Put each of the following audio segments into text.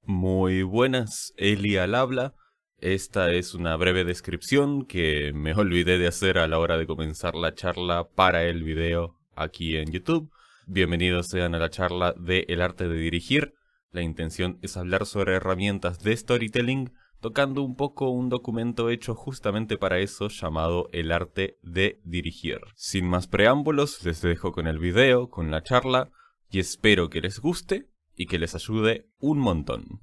Muy buenas, Eli al habla. Esta es una breve descripción que me olvidé de hacer a la hora de comenzar la charla para el video aquí en YouTube. Bienvenidos sean a la charla de El arte de dirigir. La intención es hablar sobre herramientas de storytelling, tocando un poco un documento hecho justamente para eso llamado El arte de dirigir. Sin más preámbulos, les dejo con el video, con la charla, y espero que les guste y que les ayude un montón.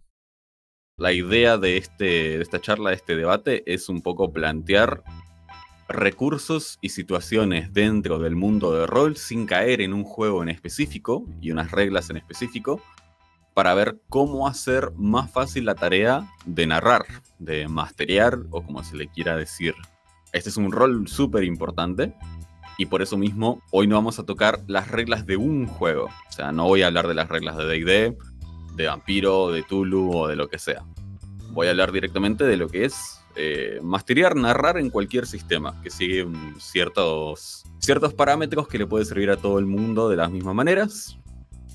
La idea de esta charla, de este debate, es un poco plantear recursos y situaciones dentro del mundo de rol sin caer en un juego en específico y unas reglas en específico, para ver cómo hacer más fácil la tarea de narrar, de masterear o como se le quiera decir. Este es un rol súper importante y por eso mismo hoy no vamos a tocar las reglas de un juego. O sea, no voy a hablar de las reglas de D&D, de Vampiro, de Tulu o de lo que sea. Voy a hablar directamente de lo que es masterear, narrar en cualquier sistema, que sigue ciertos parámetros que le puede servir a todo el mundo de las mismas maneras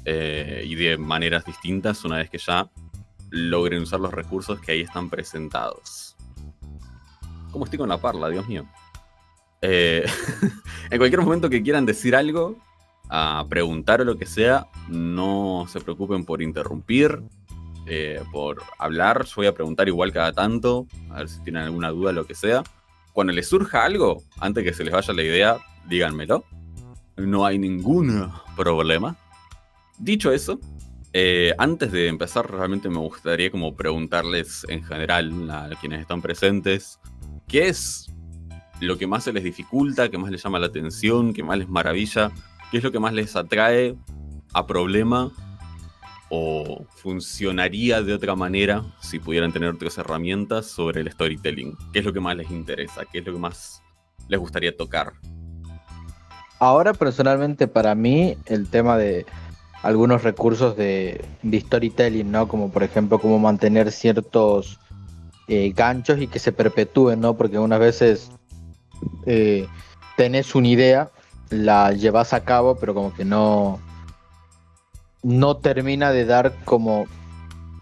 y de maneras distintas una vez que ya logren usar los recursos que ahí están presentados. ¿Cómo estoy con la parla? Dios mío. En cualquier momento que quieran decir algo, a preguntar o lo que sea, no se preocupen por interrumpir, por hablar. Yo voy a preguntar igual cada tanto, a ver si tienen alguna duda, lo que sea. Cuando les surja algo, antes que se les vaya la idea, díganmelo. No hay ningún problema. Dicho eso, antes de empezar, realmente me gustaría como preguntarles en general a quienes están presentes, ¿qué es lo que más se les dificulta, qué más les llama la atención, qué más les maravilla, qué es lo que más les atrae a problema o funcionaría de otra manera si pudieran tener otras herramientas sobre el storytelling? ¿Qué es lo que más les interesa? ¿Qué es lo que más les gustaría tocar? Ahora, personalmente, para mí, el tema de algunos recursos de storytelling, ¿no? Como por ejemplo, cómo mantener ciertos ganchos y que se perpetúen, ¿no? Porque unas veces tenés una idea, la llevas a cabo, pero como que no termina de dar como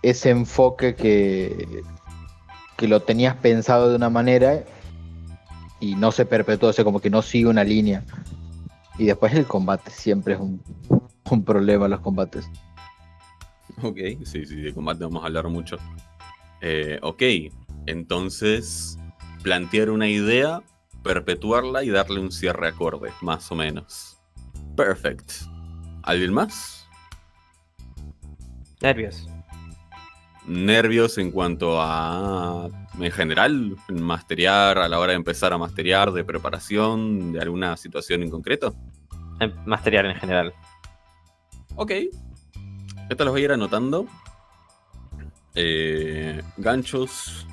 ese enfoque que lo tenías pensado de una manera y no se perpetúa, o sea, como que no sigue una línea. Y después el combate siempre es un problema, los combates. Ok, sí, de combate vamos a hablar mucho. Ok, entonces plantear una idea, perpetuarla y darle un cierre acorde, más o menos. Perfect. ¿Alguien más? Nervios en cuanto a, en general, masterear, a la hora de empezar a masterear, de preparación, de alguna situación en concreto. Masterear en general. Ok. Esto los voy a ir anotando. Ganchos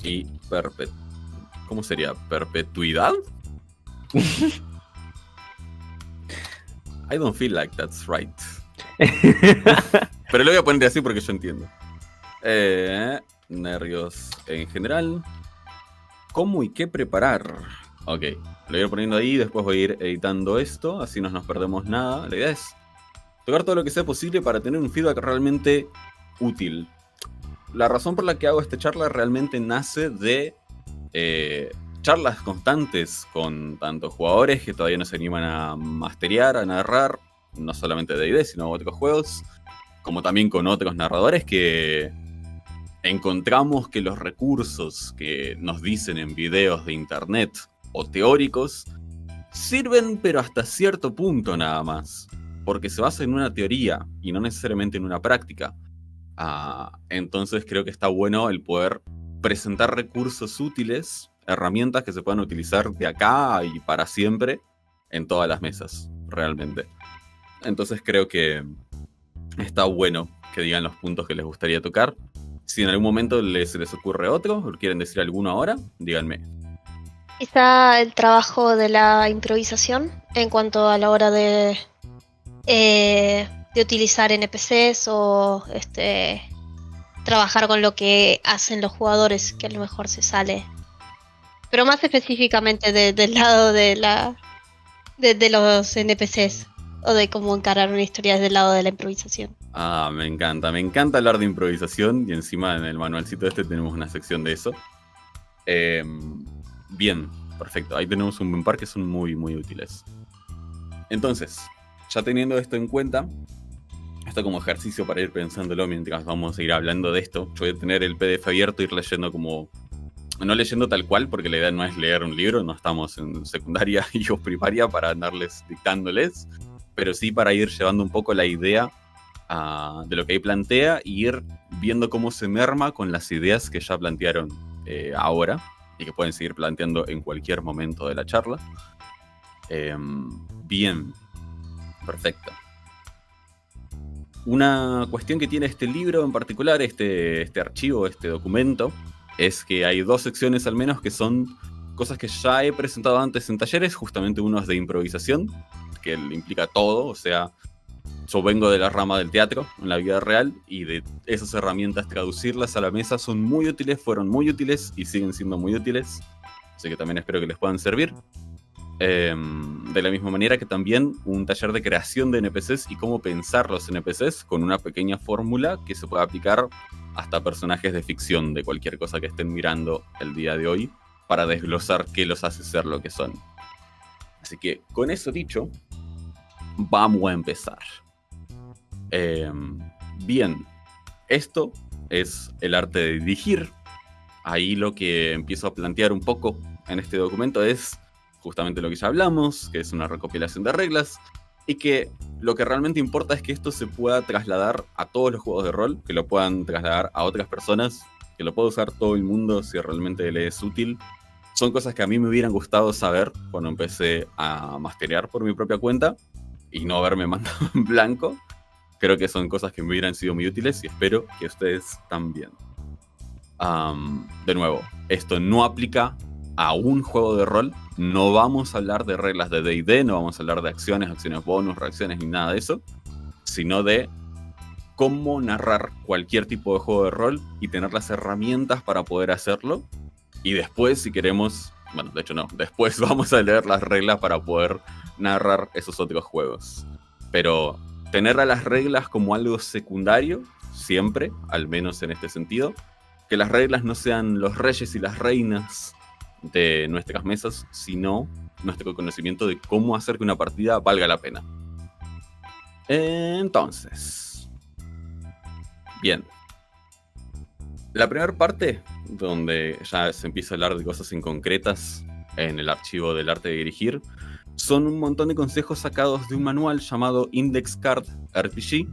y ¿cómo sería? ¿Perpetuidad? I don't feel like that's right. Pero lo voy a poner así porque yo entiendo. Nervios en general. ¿Cómo y qué preparar? Ok, lo voy a ir poniendo ahí, después voy a ir editando esto, así no nos perdemos nada. La idea es tocar todo lo que sea posible para tener un feedback realmente útil. La razón por la que hago esta charla realmente nace de charlas constantes con tantos jugadores que todavía no se animan a masterear, a narrar, no solamente de D&D, sino otros juegos, como también con otros narradores que encontramos que los recursos que nos dicen en videos de internet o teóricos sirven, pero hasta cierto punto nada más, porque se basa en una teoría y no necesariamente en una práctica. Entonces creo que está bueno el poder presentar recursos útiles, herramientas que se puedan utilizar de acá y para siempre en todas las mesas, realmente. Entonces creo que está bueno que digan los puntos que les gustaría tocar. Si en algún momento les ocurre otro o quieren decir alguno ahora, díganme. Quizá el trabajo de la improvisación en cuanto a la hora de utilizar NPCs o trabajar con lo que hacen los jugadores, que a lo mejor se sale. Pero más específicamente del lado de los NPCs o de cómo encarar una historia desde el lado de la improvisación. Me encanta hablar de improvisación y encima en el manualcito tenemos una sección de eso. Bien, perfecto, ahí tenemos un buen par que son muy útiles. Entonces, ya teniendo esto en cuenta, esto como ejercicio para ir pensándolo mientras vamos a ir hablando de esto, yo voy a tener el PDF abierto, ir leyendo como... No leyendo tal cual, porque la idea no es leer un libro, no estamos en secundaria y o primaria para andarles dictándoles, pero sí para ir llevando un poco la idea de lo que ahí plantea y ir viendo cómo se merma con las ideas que ya plantearon ahora y que pueden seguir planteando en cualquier momento de la charla. Bien, perfecto. Una cuestión que tiene este libro en particular, este archivo, este documento, es que hay 2 secciones al menos que son cosas que ya he presentado antes en talleres. Justamente uno es de improvisación, que implica todo, o sea, yo vengo de la rama del teatro en la vida real y de esas herramientas traducirlas a la mesa son muy útiles, fueron muy útiles y siguen siendo muy útiles, así que también espero que les puedan servir. De la misma manera que también un taller de creación de NPCs y cómo pensar los NPCs con una pequeña fórmula que se puede aplicar hasta personajes de ficción de cualquier cosa que estén mirando el día de hoy para desglosar qué los hace ser lo que son. Así que con eso dicho, vamos a empezar. Bien, esto es el arte de dirigir. Ahí lo que empiezo a plantear un poco en este documento es justamente lo que ya hablamos, que es una recopilación de reglas, y que lo que realmente importa es que esto se pueda trasladar a todos los juegos de rol, que lo puedan trasladar a otras personas, que lo pueda usar todo el mundo si realmente le es útil. Son cosas que a mí me hubieran gustado saber cuando empecé a masterear por mi propia cuenta y no haberme mandado en blanco. Creo que son cosas que me hubieran sido muy útiles y espero que ustedes también. De nuevo, esto no aplica a un juego de rol. No vamos a hablar de reglas de D&D, no vamos a hablar de acciones bonus, reacciones ni nada de eso, sino de cómo narrar cualquier tipo de juego de rol y tener las herramientas para poder hacerlo. Y después, si queremos, bueno, de hecho no, después vamos a leer las reglas para poder narrar esos otros juegos. Pero tener a las reglas como algo secundario, siempre, al menos en este sentido, que las reglas no sean los reyes y las reinas de nuestras mesas, sino nuestro conocimiento de cómo hacer que una partida valga la pena. Entonces, bien. La primera parte, donde ya se empieza a hablar de cosas inconcretas en el archivo del arte de dirigir, son un montón de consejos sacados de un manual llamado Index Card RPG,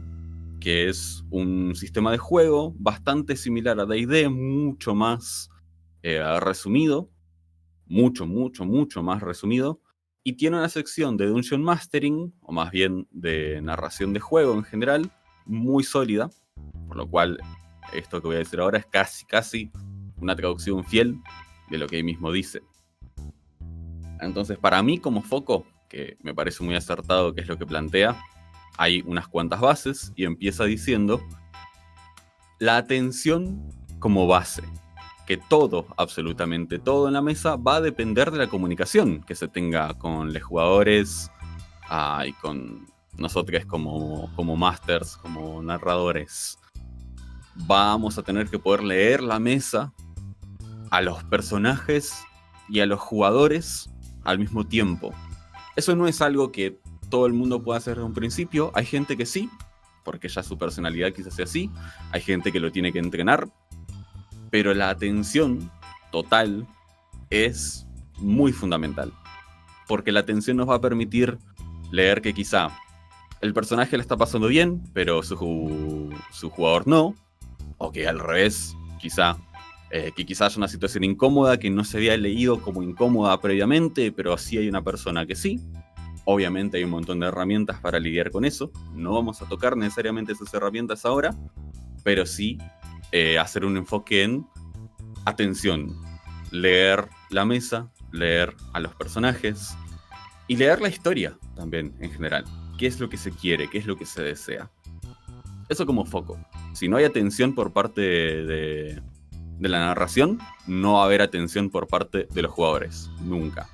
que es un sistema de juego bastante similar a D&D, mucho más resumido, mucho más resumido, y tiene una sección de Dungeon Mastering, o más bien de narración de juego en general, muy sólida, por lo cual esto que voy a decir ahora es casi una traducción fiel de lo que ahí mismo dice. Entonces, para mí como foco, que me parece muy acertado que es lo que plantea, hay unas cuantas bases y empieza diciendo la atención como base. Que todo, absolutamente todo en la mesa va a depender de la comunicación que se tenga con los jugadores y con nosotros como masters, como narradores. Vamos a tener que poder leer la mesa a los personajes y a los jugadores al mismo tiempo. Eso no es algo que todo el mundo pueda hacer desde un principio. Hay gente que sí, porque ya su personalidad quizás sea así. Hay gente que lo tiene que entrenar. Pero la atención total es muy fundamental. Porque la atención nos va a permitir leer que quizá el personaje le está pasando bien, pero su jugador no. O que al revés, quizá haya una situación incómoda que no se había leído como incómoda previamente, pero sí hay una persona que sí. Obviamente hay un montón de herramientas para lidiar con eso. No vamos a tocar necesariamente esas herramientas ahora, pero sí hacer un enfoque en atención, leer la mesa, leer a los personajes y leer la historia también en general. ¿Qué es lo que se quiere? ¿Qué es lo que se desea? Eso como foco. Si no hay atención por parte de la narración, no va a haber atención por parte de los jugadores. Nunca.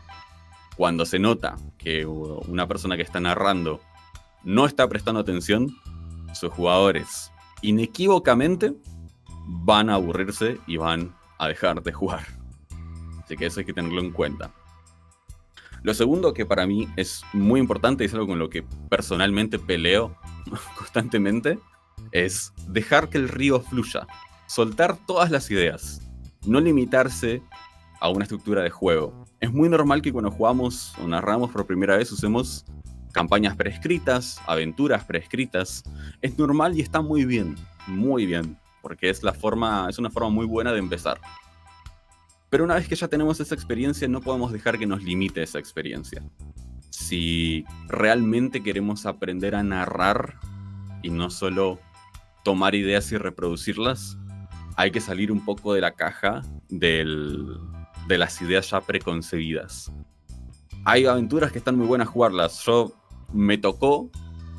Cuando se nota que una persona que está narrando no está prestando atención, sus jugadores inequívocamente van a aburrirse y van a dejar de jugar. Así que eso hay que tenerlo en cuenta. Lo segundo que para mí es muy importante y es algo con lo que personalmente peleo constantemente es dejar que el río fluya, soltar todas las ideas, no limitarse a una estructura de juego. Es muy normal que cuando jugamos o narramos por primera vez usemos campañas preescritas, aventuras preescritas. Es normal y está muy bien, porque es una forma muy buena de empezar. Pero una vez que ya tenemos esa experiencia, no podemos dejar que nos limite esa experiencia. Si realmente queremos aprender a narrar y no solo tomar ideas y reproducirlas, hay que salir un poco de la caja de las ideas ya preconcebidas. Hay aventuras que están muy buenas jugarlas. Me tocó,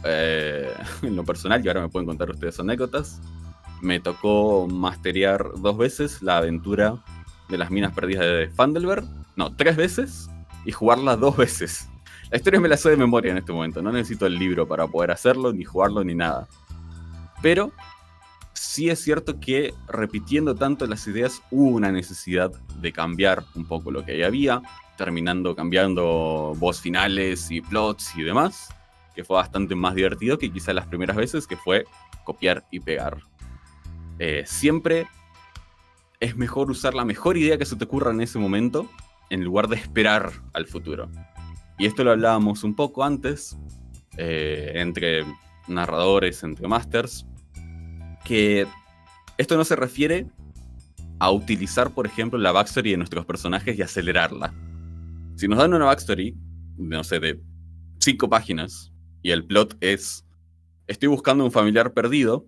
en lo personal, y ahora me pueden contar ustedes anécdotas, me tocó masterear 2 veces la aventura de las minas perdidas de Phandelver. No, 3 veces, y jugarla 2 veces. La historia me la sé de memoria en este momento, no necesito el libro para poder hacerlo, ni jugarlo, ni nada. Pero sí es cierto que repitiendo tanto las ideas hubo una necesidad de cambiar un poco lo que ahí había, terminando cambiando voz finales y plots y demás, que fue bastante más divertido que quizás las primeras veces, que fue copiar y pegar. Siempre es mejor usar la mejor idea que se te ocurra en ese momento, en lugar de esperar al futuro. Y esto lo hablábamos un poco antes, entre narradores, entre masters, que esto no se refiere a utilizar, por ejemplo, la backstory de nuestros personajes y acelerarla. Si nos dan una backstory, no sé, de 5 páginas, y el plot es: estoy buscando un familiar perdido,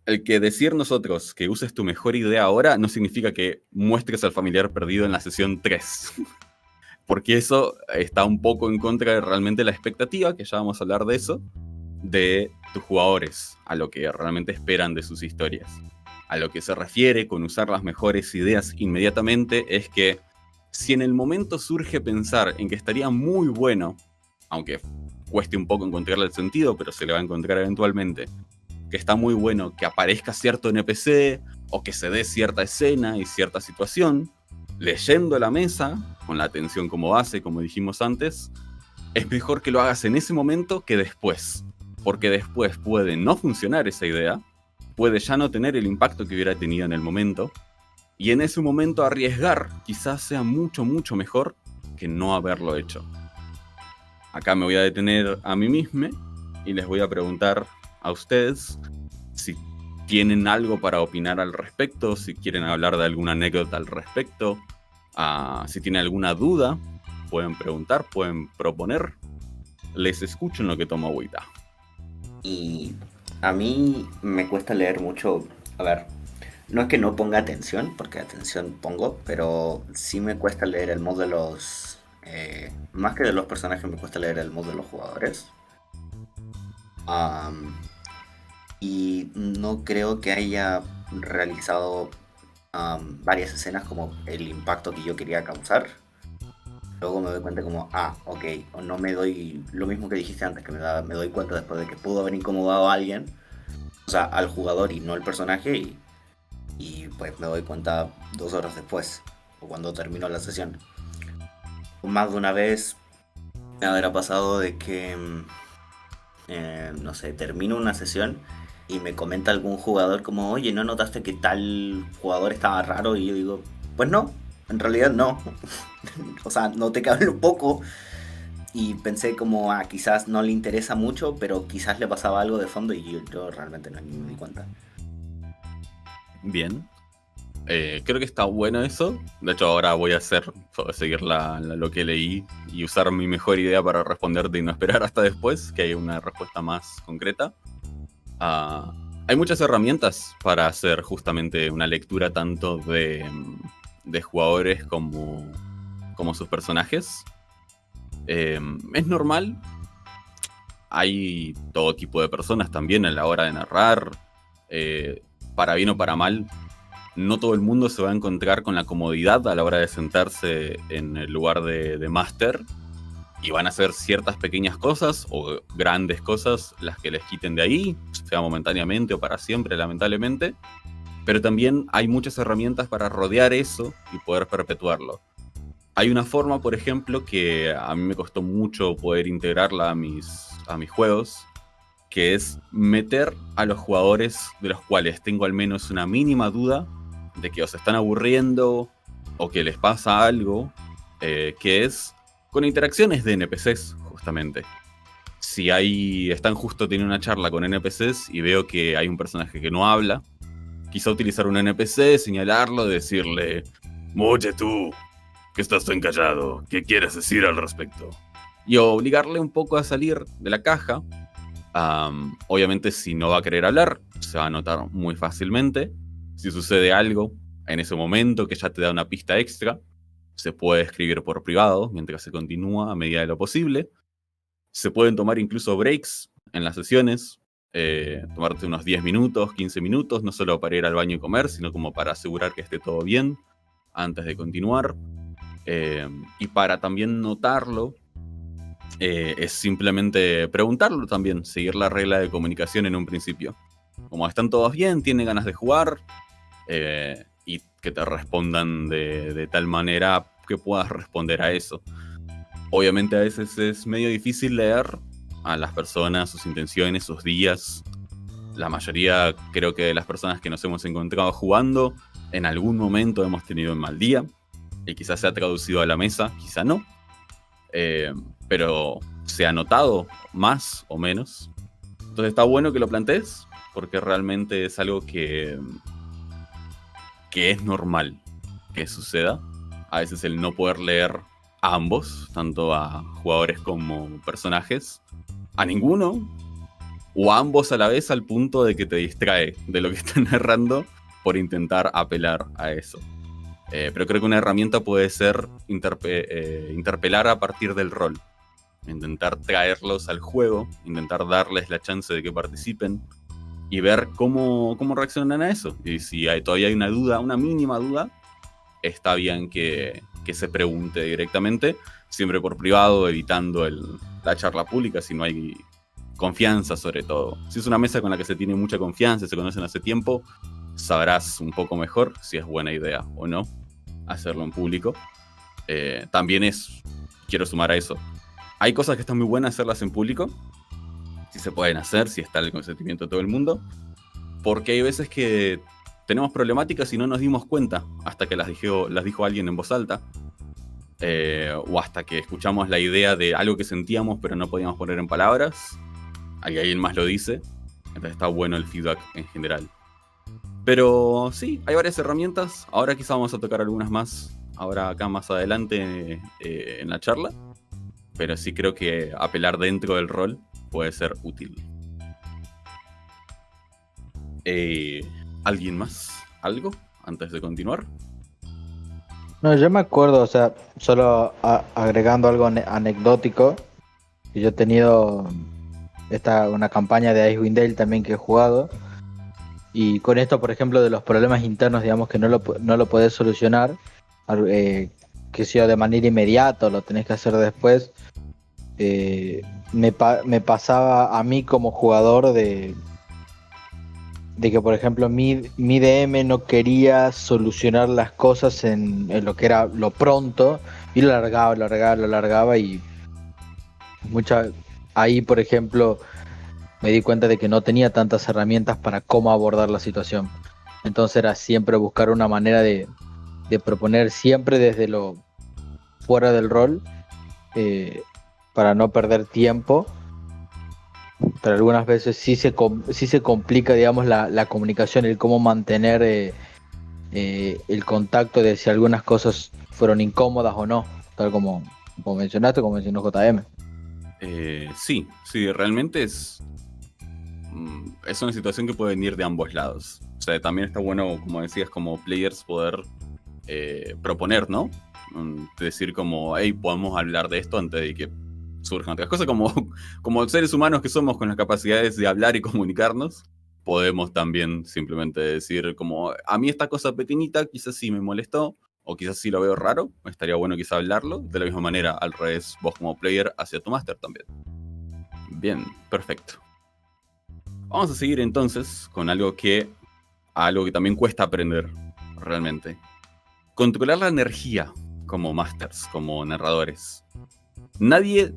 el que decir nosotros que uses tu mejor idea ahora no significa que muestres al familiar perdido en la sesión 3. Porque eso está un poco en contra de realmente la expectativa, que ya vamos a hablar de eso, de tus jugadores, a lo que realmente esperan de sus historias. A lo que se refiere con usar las mejores ideas inmediatamente es que si en el momento surge pensar en que estaría muy bueno, aunque cueste un poco encontrarle el sentido, pero se le va a encontrar eventualmente, que está muy bueno que aparezca cierto NPC o que se dé cierta escena y cierta situación, leyendo la mesa, con la atención como base, como dijimos antes, es mejor que lo hagas en ese momento que después. Porque después puede no funcionar esa idea, puede ya no tener el impacto que hubiera tenido en el momento, y en ese momento arriesgar quizás sea mucho, mucho mejor que no haberlo hecho. Acá me voy a detener a mí mismo y les voy a preguntar a ustedes si tienen algo para opinar al respecto, si quieren hablar de alguna anécdota al respecto, si tienen alguna duda, pueden preguntar, pueden proponer. Les escucho en lo que tomo agüita. Y a mí me cuesta leer mucho. A ver, no es que no ponga atención, porque atención pongo, pero sí me cuesta leer el mood de los... más que de los personajes, me cuesta leer el mood de los jugadores. Y no creo que haya realizado varias escenas como el impacto que yo quería causar. Luego me doy cuenta como, ok, o no me doy lo mismo que dijiste antes, que me doy cuenta después de que pudo haber incomodado a alguien, o sea, al jugador y no al personaje, y pues me doy cuenta 2 horas después, o cuando terminó la sesión. Más de una vez me habrá pasado de que, no sé, termino una sesión y me comenta algún jugador como, oye, ¿no notaste que tal jugador estaba raro? Y yo digo, pues no. En realidad no. O sea, noté que habló poco y pensé como, quizás no le interesa mucho, pero quizás le pasaba algo de fondo y yo realmente no me di cuenta. Bien. Creo que está bueno eso. De hecho, ahora voy a seguir lo que leí y usar mi mejor idea para responderte y no esperar hasta después, que hay una respuesta más concreta. Hay muchas herramientas para hacer justamente una lectura tanto de jugadores como sus personajes. Es normal. Hay todo tipo de personas también a la hora de narrar. Para bien o para mal, no todo el mundo se va a encontrar con la comodidad a la hora de sentarse en el lugar de máster y van a hacer ciertas pequeñas cosas o grandes cosas las que les quiten de ahí, sea momentáneamente o para siempre, lamentablemente. Pero también hay muchas herramientas para rodear eso y poder perpetuarlo. Hay una forma, por ejemplo, que a mí me costó mucho poder integrarla a mis juegos, que es meter a los jugadores de los cuales tengo al menos una mínima duda de que o se están aburriendo o que les pasa algo, que es con interacciones de NPCs, justamente. Si están justo teniendo una charla con NPCs y veo que hay un personaje que no habla, quizá utilizar un NPC, señalarlo, decirle: «Oye tú, que estás tan callado, ¿qué quieres decir al respecto?». Y obligarle un poco a salir de la caja. Obviamente, si no va a querer hablar, se va a notar muy fácilmente. Si sucede algo en ese momento que ya te da una pista extra, se puede escribir por privado mientras se continúa a medida de lo posible. Se pueden tomar incluso breaks en las sesiones, tomarte unos 10 minutos, 15 minutos, no solo para ir al baño y comer, sino como para asegurar que esté todo bien antes de continuar. Y para también notarlo, es simplemente preguntarlo también, seguir la regla de comunicación en un principio. Como están todos bien, tienen ganas de jugar, y que te respondan de tal manera que puedas responder a eso. Obviamente a veces es medio difícil leer a las personas, sus intenciones, sus días. La mayoría, creo que de las personas que nos hemos encontrado jugando, en algún momento hemos tenido un mal día, y quizás se ha traducido a la mesa, quizá no. Pero se ha notado más o menos. Entonces está bueno que lo plantees, porque realmente es algo que es normal que suceda. A veces el no poder leer a ambos, tanto a jugadores como personajes, a ninguno, o a ambos a la vez, al punto de que te distrae de lo que están narrando por intentar apelar a eso. Pero creo que una herramienta puede ser interpelar a partir del rol. Intentar traerlos al juego, intentar darles la chance de que participen y ver cómo reaccionan a eso. Y si todavía hay una duda, una mínima duda, está bien que se pregunte directamente, siempre por privado, evitando la charla pública si no hay confianza, sobre todo. Si es una mesa con la que se tiene mucha confianza, se conocen hace tiempo, sabrás un poco mejor si es buena idea o no hacerlo en público. También quiero sumar a eso, hay cosas que están muy buenas hacerlas en público, si se pueden hacer, si está el consentimiento de todo el mundo, porque hay veces que tenemos problemáticas y no nos dimos cuenta hasta que las dijo alguien en voz alta, o hasta que escuchamos la idea de algo que sentíamos pero no podíamos poner en palabras, alguien más lo dice. Entonces está bueno el feedback en general. Pero sí, hay varias herramientas. Ahora quizá vamos a tocar algunas más ahora acá más adelante en la charla. Pero sí creo que apelar dentro del rol puede ser útil. ¿Alguien más? ¿Algo antes de continuar? No, yo me acuerdo, o sea, solo agregando algo anecdótico, que yo he tenido una campaña de Icewind Dale también que he jugado, y con esto, por ejemplo, de los problemas internos, digamos, que no lo podés solucionar, que sea de manera inmediata o lo tenés que hacer después, me pasaba a mí como jugador de que, por ejemplo, mi DM no quería solucionar las cosas en lo que era lo pronto, y lo alargaba, y ahí, por ejemplo, me di cuenta de que no tenía tantas herramientas para cómo abordar la situación. Entonces era siempre buscar una manera de proponer siempre desde lo fuera del rol, para no perder tiempo. Pero algunas veces sí se complica, digamos, la comunicación, el cómo mantener el contacto de si algunas cosas fueron incómodas o no, tal como mencionaste, como mencionó JM. Sí, realmente es una situación que puede venir de ambos lados. O sea, también está bueno, como decías, como players poder proponer, ¿no? Decir como, hey, podemos hablar de esto antes de que surjan otras cosas, como seres humanos que somos con las capacidades de hablar y comunicarnos. Podemos también simplemente decir como, a mí esta cosa pequeñita quizás sí me molestó, o quizás sí lo veo raro, estaría bueno quizás hablarlo. De la misma manera, al revés, vos como player hacia tu máster también. Bien, perfecto. Vamos a seguir entonces con algo que también cuesta aprender realmente. Controlar la energía como masters, como narradores. Nadie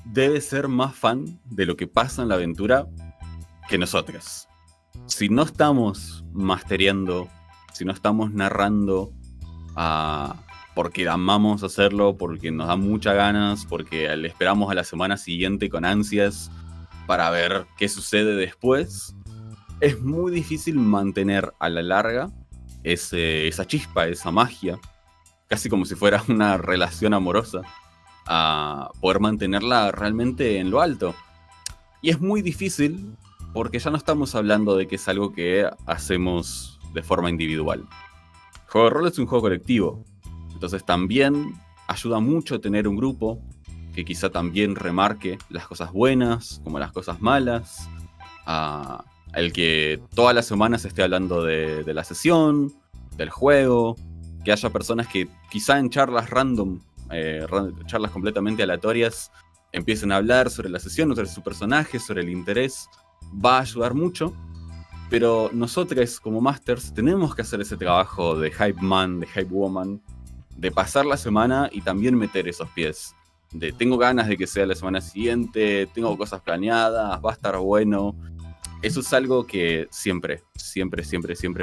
debe ser más fan de lo que pasa en la aventura que nosotros. Si no estamos mastereando, si no estamos narrando porque amamos hacerlo, porque nos da muchas ganas, porque le esperamos a la semana siguiente con ansias para ver qué sucede después, es muy difícil mantener a la larga esa chispa, esa magia, casi como si fuera una relación amorosa, a poder mantenerla realmente en lo alto. Y es muy difícil porque ya no estamos hablando de que es algo que hacemos de forma individual. El juego de rol es un juego colectivo, entonces también ayuda mucho tener un grupo que quizá también remarque las cosas buenas como las cosas malas, el que todas las semanas esté hablando de la sesión, del juego, que haya personas que quizá en charlas random, charlas completamente aleatorias, empiecen a hablar sobre la sesión, sobre su personaje, sobre el interés, va a ayudar mucho. Pero nosotros como masters tenemos que hacer ese trabajo de hype man, de hype woman, de pasar la semana y también meter esos pies. De tengo ganas de que sea la semana siguiente, tengo cosas planeadas, va a estar bueno. Eso es algo que siempre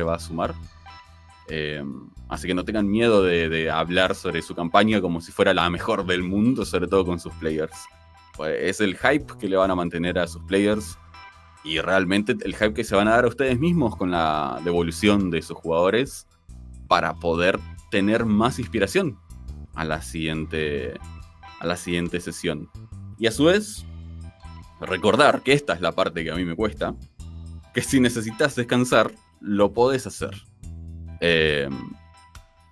va a sumar. Así que no tengan miedo de hablar sobre su campaña como si fuera la mejor del mundo, sobre todo con sus players. Pues es el hype que le van a mantener a sus players y realmente el hype que se van a dar a ustedes mismos con la devolución de sus jugadores para poder tener más inspiración a la siguiente sesión. Y a su vez, recordar que esta es la parte que a mí me cuesta, que si necesitas descansar, lo podés hacer.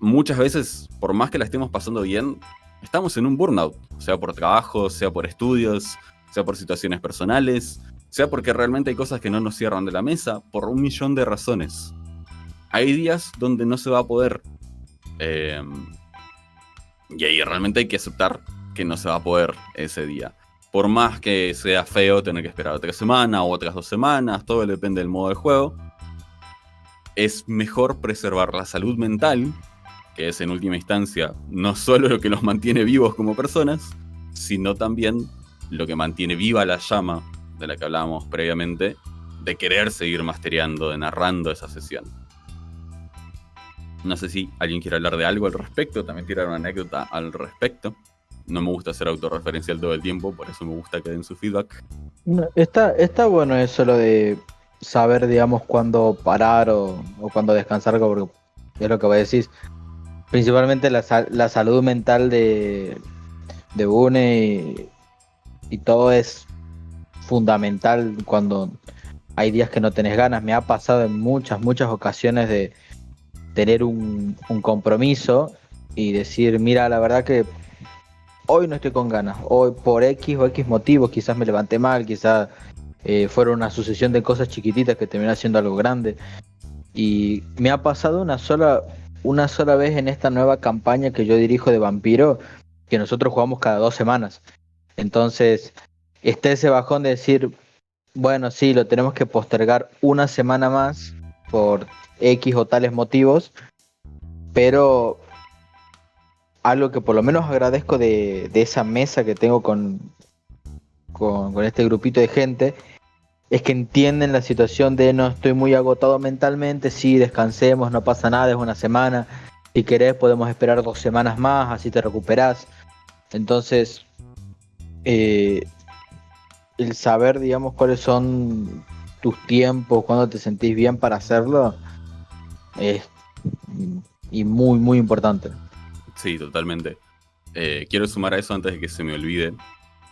Muchas veces, por más que la estemos pasando bien, estamos en un burnout, sea por trabajo, sea por estudios, sea por situaciones personales, sea porque realmente hay cosas que no nos cierran de la mesa, por 1.000.000 de razones. Hay días donde no se va a poder. Y ahí realmente hay que aceptar que no se va a poder ese día. Por más que sea feo tener que esperar otra semana o otras 2 semanas, todo depende del modo de juego. Es mejor preservar la salud mental, que es en última instancia no solo lo que los mantiene vivos como personas, sino también lo que mantiene viva la llama de la que hablábamos previamente, de querer seguir mastereando, de narrando esa sesión. No sé si alguien quiere hablar de algo al respecto, también tirar una anécdota al respecto. No me gusta ser autorreferencial todo el tiempo, por eso me gusta que den su feedback. No, está bueno eso, lo de saber, digamos, cuándo parar o cuándo descansar, porque es lo que vos decís. Principalmente la salud mental de Bune y todo es fundamental cuando hay días que no tenés ganas. Me ha pasado en muchas ocasiones de tener un compromiso y decir, mira, la verdad que hoy no estoy con ganas, hoy por X o X motivos, quizás me levanté mal, quizás fueron una sucesión de cosas chiquititas que terminan siendo algo grande. Y me ha pasado una sola vez en esta nueva campaña que yo dirijo de Vampiro, que nosotros jugamos cada 2 semanas. Entonces, está ese bajón de decir, bueno, sí, lo tenemos que postergar una semana más por X o tales motivos, pero algo que por lo menos agradezco de esa mesa que tengo con este grupito de gente, es que entienden la situación de no estoy muy agotado mentalmente, sí, descansemos, no pasa nada, es una semana, si querés podemos esperar 2 semanas más, así te recuperás. Entonces, el saber, digamos, cuáles son tus tiempos, cuándo te sentís bien para hacerlo, es y muy importante. Sí, totalmente. Quiero sumar a eso antes de que se me olvide.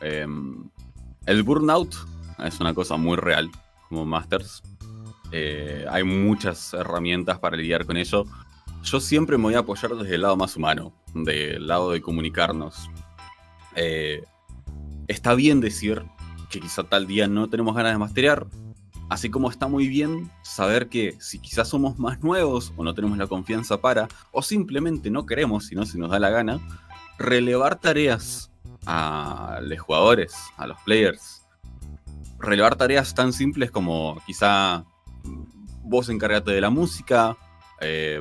El burnout es una cosa muy real como masters. Hay muchas herramientas para lidiar con ello. Yo siempre me voy a apoyar desde el lado más humano, del lado de comunicarnos. Está bien decir que quizá tal día no tenemos ganas de masterear, Así como está muy bien saber que si quizás somos más nuevos o no tenemos la confianza para, o simplemente no queremos, si no se nos da la gana, relevar tareas a los jugadores, a los players. Relevar tareas tan simples como quizá vos encárgate de la música,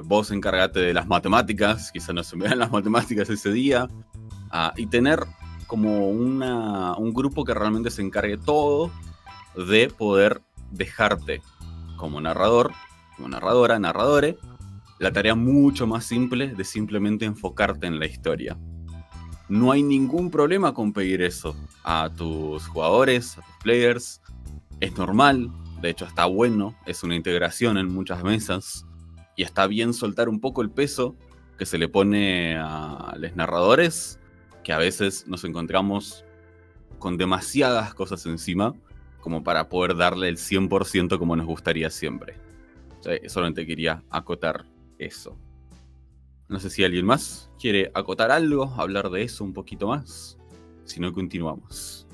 vos encárgate de las matemáticas, quizá no se me dan las matemáticas ese día, y tener como un grupo que realmente se encargue todo de poder dejarte como narrador, como narradora, narradore, la tarea mucho más simple de simplemente enfocarte en la historia. No hay ningún problema con pedir eso a tus jugadores, a tus players. Es normal, de hecho está bueno, es una integración en muchas mesas. Y está bien soltar un poco el peso que se le pone a los narradores, que a veces nos encontramos con demasiadas cosas encima como para poder darle el 100% como nos gustaría siempre. O sea, solamente quería acotar eso. No sé si alguien más quiere acotar algo, hablar de eso un poquito más. Si no, continuamos.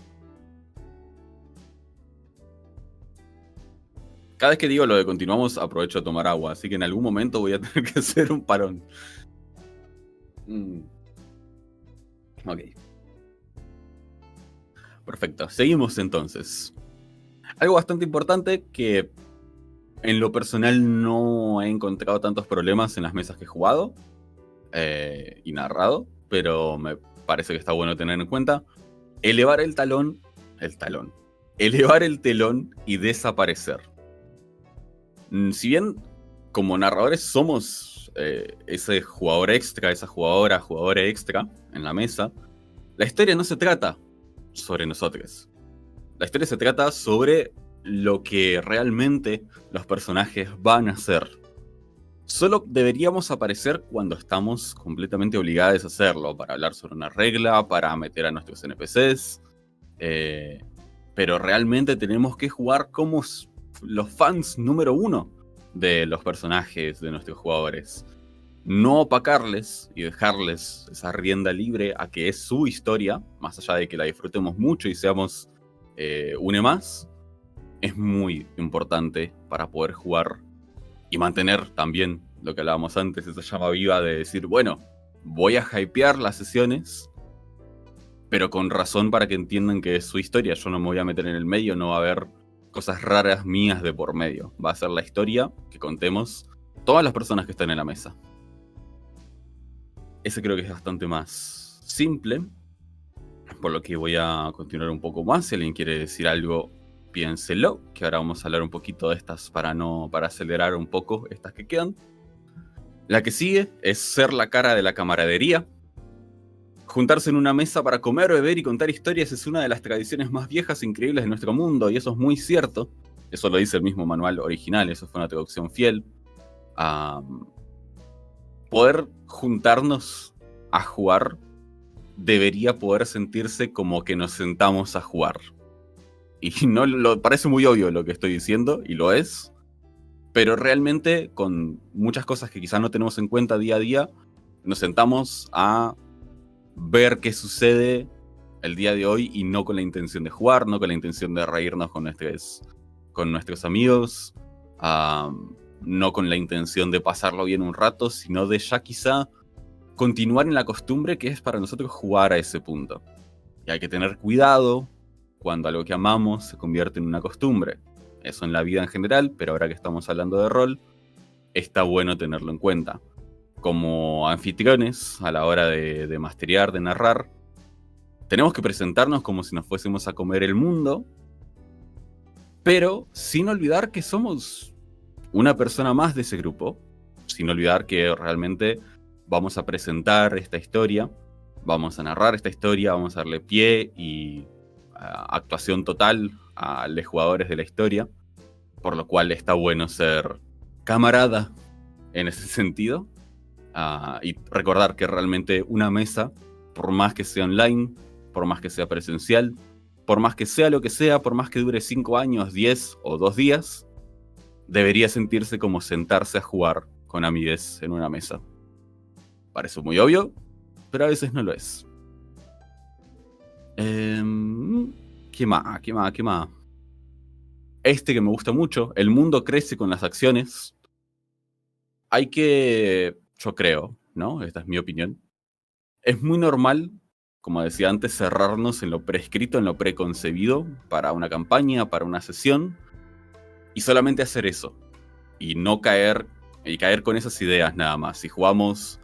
Cada vez que digo lo de continuamos, aprovecho a tomar agua, así que en algún momento voy a tener que hacer un parón. Ok. Perfecto, seguimos entonces. Algo bastante importante que en lo personal no he encontrado tantos problemas en las mesas que he jugado y narrado, pero me parece que está bueno tener en cuenta. Elevar el telón y desaparecer. Si bien como narradores somos ese jugador extra, esa jugadora extra en la mesa, la historia no se trata sobre nosotros. La historia se trata sobre lo que realmente los personajes van a hacer. Solo deberíamos aparecer cuando estamos completamente obligados a hacerlo, para hablar sobre una regla, para meter a nuestros NPCs. Pero realmente tenemos que jugar como los fans número uno de los personajes de nuestros jugadores. No opacarles y dejarles esa rienda libre a que es su historia, más allá de que la disfrutemos mucho y seamos une más, es muy importante para poder jugar y mantener también lo que hablábamos antes, esa llama viva de decir, bueno, voy a hypear las sesiones, pero con razón para que entiendan que es su historia. Yo no me voy a meter en el medio, no va a haber cosas raras mías de por medio. Va a ser la historia que contemos todas las personas que están en la mesa. Ese creo que es bastante más simple, por lo que voy a continuar un poco más. Si alguien quiere decir algo, piénselo, que ahora vamos a hablar un poquito de estas para acelerar un poco estas que quedan. La que sigue es ser la cara de la camaradería. Juntarse en una mesa para comer, beber y contar historias es una de las tradiciones más viejas e increíbles de nuestro mundo, y eso es muy cierto. Eso lo dice el mismo manual original, eso fue una traducción fiel. Poder juntarnos a jugar debería poder sentirse como que nos sentamos a jugar. Y no parece muy obvio lo que estoy diciendo, y lo es, pero realmente con muchas cosas que quizás no tenemos en cuenta día a día, nos sentamos a ver qué sucede el día de hoy y no con la intención de jugar, no con la intención de reírnos con nuestros amigos, no con la intención de pasarlo bien un rato, sino de ya quizá continuar en la costumbre que es para nosotros jugar a ese punto. Y hay que tener cuidado cuando algo que amamos se convierte en una costumbre. Eso en la vida en general, pero ahora que estamos hablando de rol, está bueno tenerlo en cuenta. Como anfitriones, a la hora de masterear, de narrar, tenemos que presentarnos como si nos fuésemos a comer el mundo, pero sin olvidar que somos una persona más de ese grupo, sin olvidar que realmente vamos a presentar esta historia, vamos a narrar esta historia, vamos a darle pie y actuación total a los jugadores de la historia, por lo cual está bueno ser camarada en ese sentido, y recordar que realmente una mesa, por más que sea online, por más que sea presencial, por más que sea lo que sea, por más que dure 5 años, 10 o 2 días, debería sentirse como sentarse a jugar con amigues en una mesa. Parece muy obvio, pero a veces no lo es. ¿Qué más? que me gusta mucho, el mundo crece con las acciones. Hay que, yo creo, ¿no? Esta es mi opinión. Es muy normal, como decía antes, cerrarnos en lo prescrito, en lo preconcebido para una campaña, para una sesión, y solamente hacer eso. Y no caer con esas ideas nada más. Si jugamos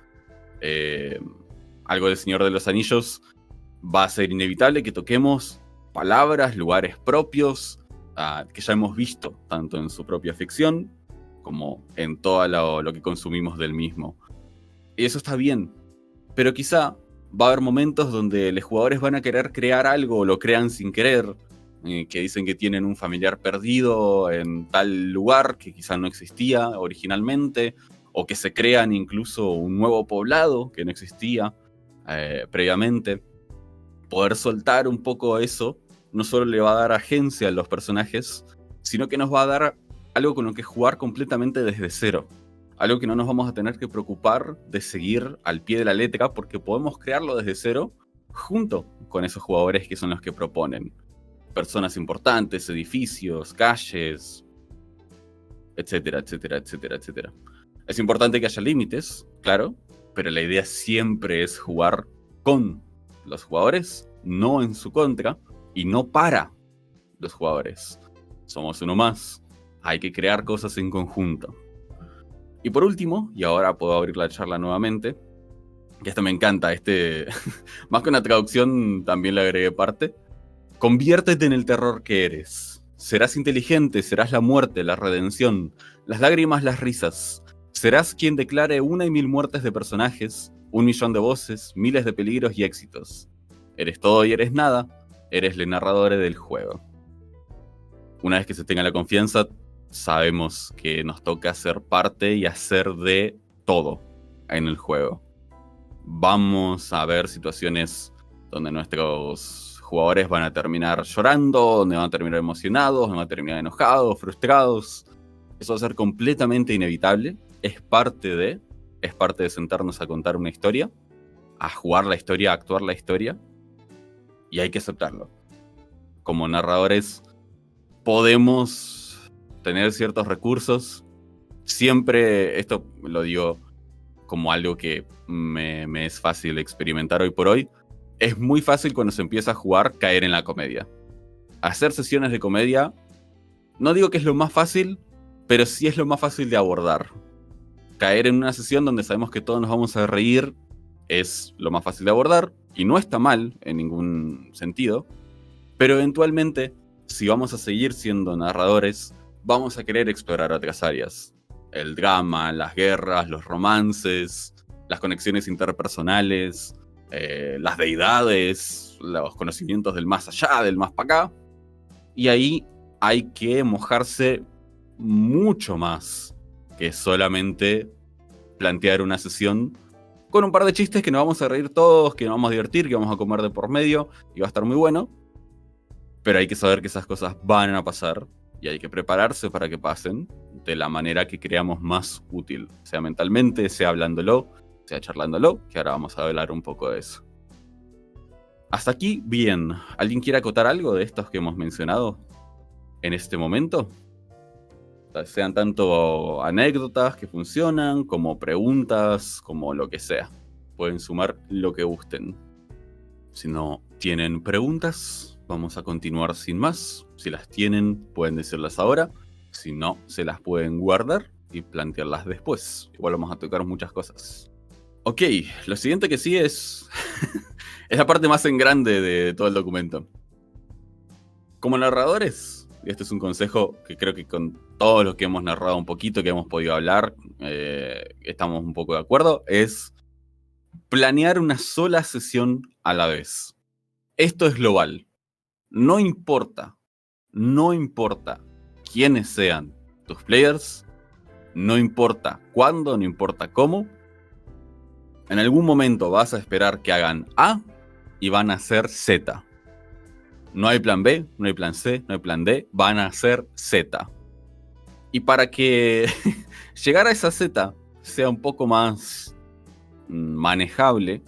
algo de Señor de los Anillos, va a ser inevitable que toquemos palabras, lugares propios, que ya hemos visto, tanto en su propia ficción, como en todo lo que consumimos del mismo. Y eso está bien, pero quizá va a haber momentos donde los jugadores van a querer crear algo, o lo crean sin querer, que dicen que tienen un familiar perdido en tal lugar que quizá no existía originalmente, o que se crean incluso un nuevo poblado que no existía previamente. Poder soltar un poco eso no solo le va a dar agencia a los personajes, sino que nos va a dar algo con lo que jugar completamente desde cero. Algo que no nos vamos a tener que preocupar de seguir al pie de la letra, porque podemos crearlo desde cero junto con esos jugadores que son los que proponen. Personas importantes, edificios, calles, etcétera, etcétera, etcétera, etcétera. Es importante que haya límites, claro, pero la idea siempre es jugar con los jugadores, no en su contra, y no para los jugadores. Somos uno más, hay que crear cosas en conjunto. Y por último, y ahora puedo abrir la charla nuevamente, que esto me encanta, más que una traducción también le agregué parte. Conviértete en el terror que eres. Serás inteligente, serás la muerte, la redención, las lágrimas, las risas. Serás quien declare 1 y 1000 muertes de personajes, 1 millón de voces, miles de peligros y éxitos. Eres todo y eres nada, eres el narrador del juego. Una vez que se tenga la confianza, sabemos que nos toca ser parte y hacer de todo en el juego. Vamos a ver situaciones donde nuestros jugadores van a terminar llorando, donde van a terminar emocionados, donde van a terminar enojados, frustrados. Eso va a ser completamente inevitable. Es parte de sentarnos a contar una historia, a jugar la historia, a actuar la historia, y hay que aceptarlo. Como narradores podemos tener ciertos recursos. Siempre, esto lo digo como algo que me es fácil experimentar hoy por hoy. Es muy fácil cuando se empieza a jugar caer en la comedia. Hacer sesiones de comedia, no digo que es lo más fácil, pero sí es lo más fácil de abordar. Caer en una sesión donde sabemos que todos nos vamos a reír es lo más fácil de abordar, y no está mal en ningún sentido, pero eventualmente, si vamos a seguir siendo narradores, vamos a querer explorar otras áreas. El drama, las guerras, los romances, las conexiones interpersonales, las deidades, los conocimientos del más allá, del más para acá. Y ahí hay que mojarse mucho más que solamente plantear una sesión con un par de chistes que nos vamos a reír todos, que nos vamos a divertir, que vamos a comer de por medio y va a estar muy bueno. Pero hay que saber que esas cosas van a pasar y hay que prepararse para que pasen de la manera que creamos más útil, sea mentalmente, sea hablándolo, sea charlándolo, que ahora vamos a hablar un poco de eso. Hasta aquí, bien. ¿Alguien quiere acotar algo de estos que hemos mencionado en este momento? Sean tanto anécdotas que funcionan, como preguntas, como lo que sea. Pueden sumar lo que gusten. Si no tienen preguntas, vamos a continuar sin más. Si las tienen, pueden decirlas ahora. Si no, se las pueden guardar y plantearlas después. Igual vamos a tocar muchas cosas. Ok, lo siguiente que sigue es la parte más en grande de todo el documento. Como narradores, y este es un consejo que creo que con todos los que hemos narrado un poquito, que hemos podido hablar, estamos un poco de acuerdo, es planear una sola sesión a la vez. Esto es global. No importa quiénes sean tus players, no importa cuándo, no importa cómo, en algún momento vas a esperar que hagan A y van a hacer Z. No hay plan B, no hay plan C, no hay plan D, van a hacer Z. Y para que llegar a esa Z sea un poco más manejable,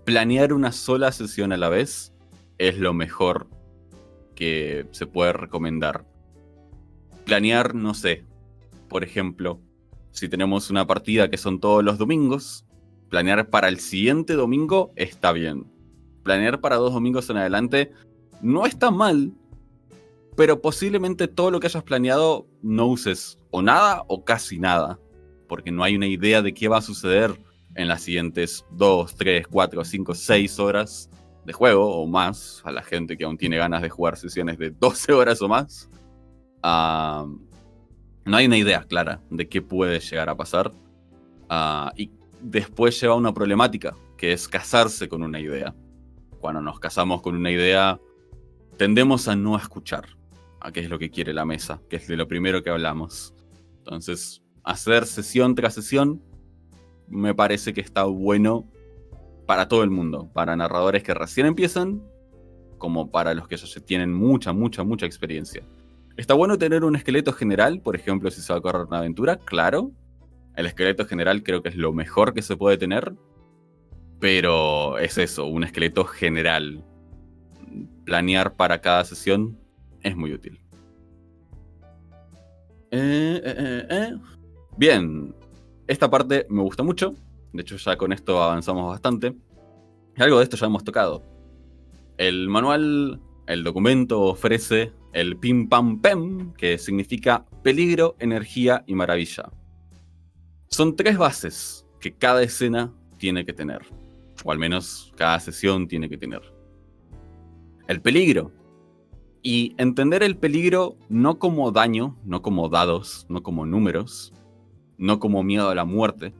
planear una sola sesión a la vez es lo mejor que se puede recomendar. planear, no sé, por ejemplo, si tenemos una partida que son todos los domingos, planear para el siguiente domingo está bien. Planear para 2 domingos en adelante no está mal, pero posiblemente todo lo que hayas planeado no uses o nada o casi nada, porque no hay una idea de qué va a suceder en las siguientes 2, 3, 4, 5, 6 horas de juego o más, a la gente que aún tiene ganas de jugar sesiones de 12 horas o más. No hay una idea clara de qué puede llegar a pasar. Y después lleva una problemática, que es casarse con una idea. Cuando nos casamos con una idea, tendemos a no escuchar a qué es lo que quiere la mesa, que es de lo primero que hablamos. Entonces, hacer sesión tras sesión me parece que está bueno para todo el mundo, para narradores que recién empiezan, como para los que ya tienen mucha experiencia. Está bueno tener un esqueleto general, por ejemplo, si se va a correr una aventura, claro. El esqueleto general creo que es lo mejor que se puede tener, pero es eso, un esqueleto general. Planear para cada sesión es muy útil. Bien, esta parte me gusta mucho. De hecho, ya con esto avanzamos bastante. Y algo de esto ya hemos tocado. El manual, el documento ofrece el Pim Pam Pem, que significa peligro, energía y maravilla. Son 3 bases que cada escena tiene que tener, o al menos cada sesión tiene que tener. El peligro. Y entender el peligro no como daño, no como dados, no como números, no como miedo a la muerte,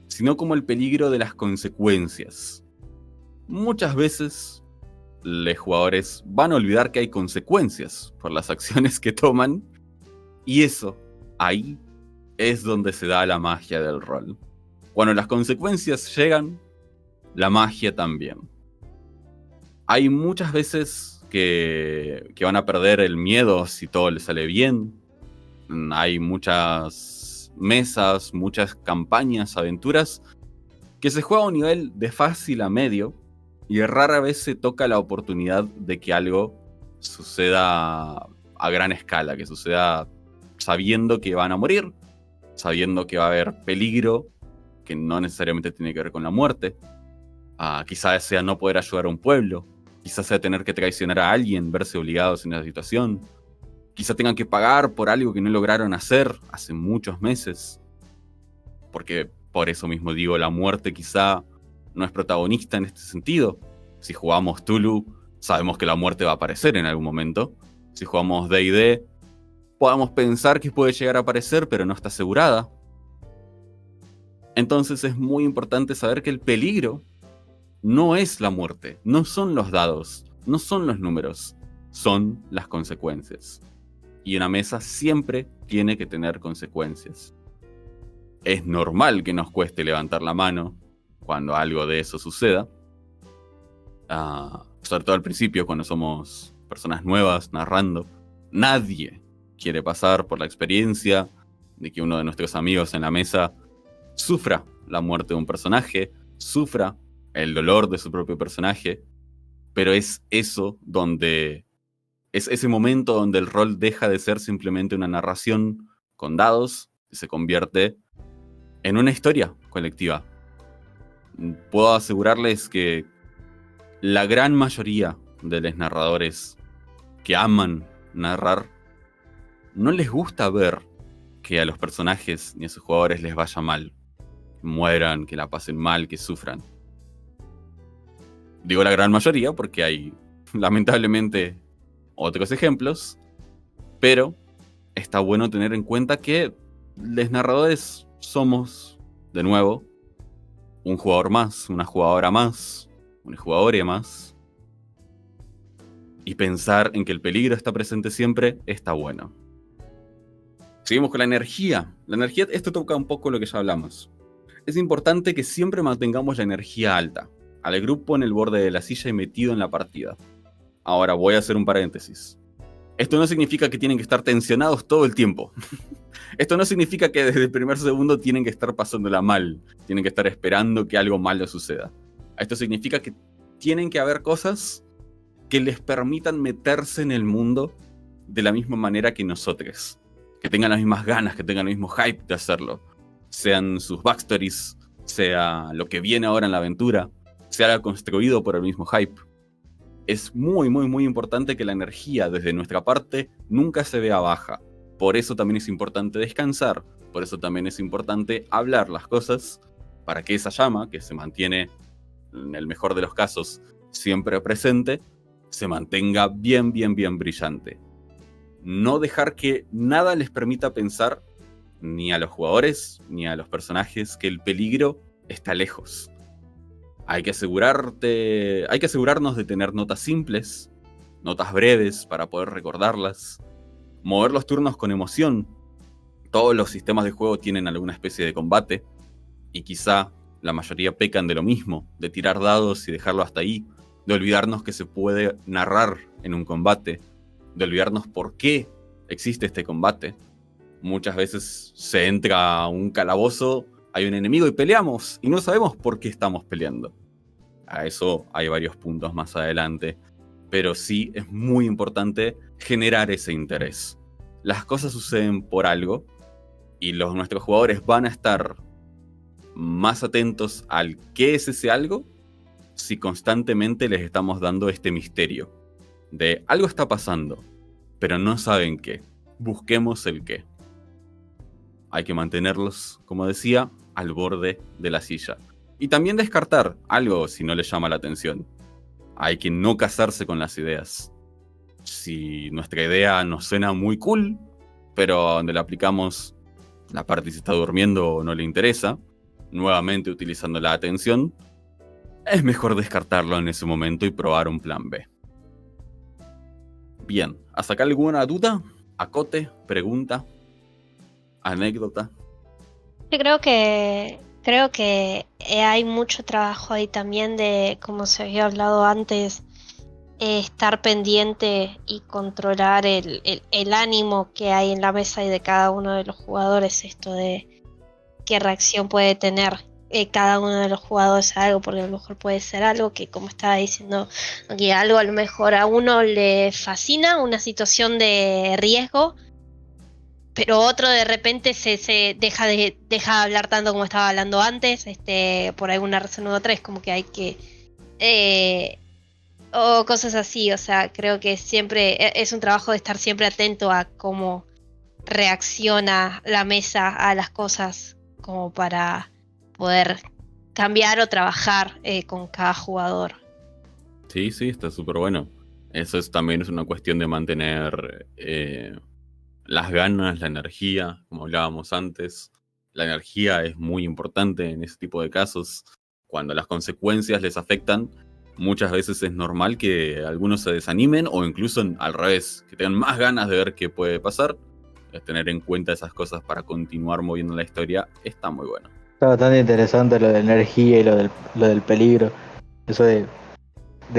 sino como el peligro de las consecuencias. Muchas veces los jugadores van a olvidar que hay consecuencias por las acciones que toman, y eso, ahí, es donde se da la magia del rol. Cuando las consecuencias llegan, la magia también. Hay muchas veces que van a perder el miedo si todo les sale bien. Hay muchas mesas, muchas campañas, aventuras, que se juega a un nivel de fácil a medio, y rara vez se toca la oportunidad de que algo suceda a gran escala, que suceda sabiendo que van a morir, sabiendo que va a haber peligro, que no necesariamente tiene que ver con la muerte. Quizás sea no poder ayudar a un pueblo, quizás sea tener que traicionar a alguien, verse obligados en esa situación. Quizás tengan que pagar por algo que no lograron hacer hace muchos meses. Porque por eso mismo digo, la muerte quizá no es protagonista en este sentido. Si jugamos Tulu, sabemos que la muerte va a aparecer en algún momento. Si jugamos D&D, podemos pensar que puede llegar a aparecer, pero no está asegurada. Entonces es muy importante saber que el peligro no es la muerte, no son los dados, no son los números, son las consecuencias. Y una mesa siempre tiene que tener consecuencias. Es normal que nos cueste levantar la mano cuando algo de eso suceda. Sobre todo al principio, cuando somos personas nuevas narrando. Nadie quiere pasar por la experiencia de que uno de nuestros amigos en la mesa sufra la muerte de un personaje, sufra el dolor de su propio personaje, pero es eso donde... es ese momento donde el rol deja de ser simplemente una narración con dados y se convierte en una historia colectiva. Puedo asegurarles que la gran mayoría de los narradores que aman narrar no les gusta ver que a los personajes ni a sus jugadores les vaya mal, que mueran, que la pasen mal, que sufran. Digo la gran mayoría porque hay, lamentablemente, otros ejemplos, pero está bueno tener en cuenta que los narradores somos, de nuevo, un jugador más, una jugadora más, un jugador más, y pensar en que el peligro está presente siempre está bueno. Seguimos con la energía. La energía, esto toca un poco lo que ya hablamos. Es importante que siempre mantengamos la energía alta, al grupo en el borde de la silla y metido en la partida. Ahora voy a hacer un paréntesis. Esto no significa que tienen que estar tensionados todo el tiempo. Esto no significa que desde el primer segundo tienen que estar pasándola mal, tienen que estar esperando que algo malo suceda. Esto significa que tienen que haber cosas que les permitan meterse en el mundo de la misma manera que nosotros. que tengan las mismas ganas, que tengan el mismo hype de hacerlo. Sean sus backstories, sea lo que viene ahora en la aventura, sea construido por el mismo hype. Es muy, muy, muy importante que la energía desde nuestra parte nunca se vea baja. Por eso también es importante descansar, por eso también es importante hablar las cosas, para que esa llama, que se mantiene, en el mejor de los casos, siempre presente, se mantenga bien, bien, bien brillante. No dejar que nada les permita pensar, ni a los jugadores, ni a los personajes, que el peligro está lejos. Hay que asegurarnos de tener notas simples, notas breves para poder recordarlas, mover los turnos con emoción. Todos los sistemas de juego tienen alguna especie de combate, y quizá la mayoría pecan de lo mismo, de tirar dados y dejarlo hasta ahí, de olvidarnos que se puede narrar en un combate, de olvidarnos por qué existe este combate. Muchas veces se entra a un calabozo, hay un enemigo y peleamos, y no sabemos por qué estamos peleando. A eso hay varios puntos más adelante, pero sí es muy importante generar ese interés. Las cosas suceden por algo, y nuestros jugadores van a estar más atentos al qué es ese algo si constantemente les estamos dando este misterio de algo está pasando, pero no saben qué. Busquemos el qué. Hay que mantenerlos, como decía, al borde de la silla. Y también descartar algo si no les llama la atención. Hay que no casarse con las ideas. Si nuestra idea nos suena muy cool, pero donde la aplicamos, la party se está durmiendo o no le interesa, nuevamente utilizando la atención, es mejor descartarlo en ese momento y probar un plan B. Bien, ¿hasta acá alguna duda? ¿Acote? ¿Pregunta? ¿Anécdota? Yo creo que hay mucho trabajo ahí también de, como se había hablado antes, estar pendiente y controlar el ánimo que hay en la mesa y de cada uno de los jugadores, esto de qué reacción puede tener cada uno de los jugadores a algo, porque a lo mejor puede ser algo que, como estaba diciendo aquí, algo a lo mejor a uno le fascina, una situación de riesgo, pero otro de repente se deja de hablar tanto como estaba hablando antes, por alguna razón u otra, es como que hay que o cosas así. O sea, creo que siempre es un trabajo de estar siempre atento a cómo reacciona la mesa a las cosas, como para poder cambiar o trabajar con cada jugador. Sí, está súper bueno. Eso también es una cuestión de mantener las ganas, la energía, como hablábamos antes. La energía es muy importante en ese tipo de casos. Cuando las consecuencias les afectan, muchas veces es normal que algunos se desanimen o incluso al revés, que tengan más ganas de ver qué puede pasar. Tener en cuenta esas cosas para continuar moviendo la historia está muy bueno. Está bastante interesante lo de la energía y lo del peligro. Eso de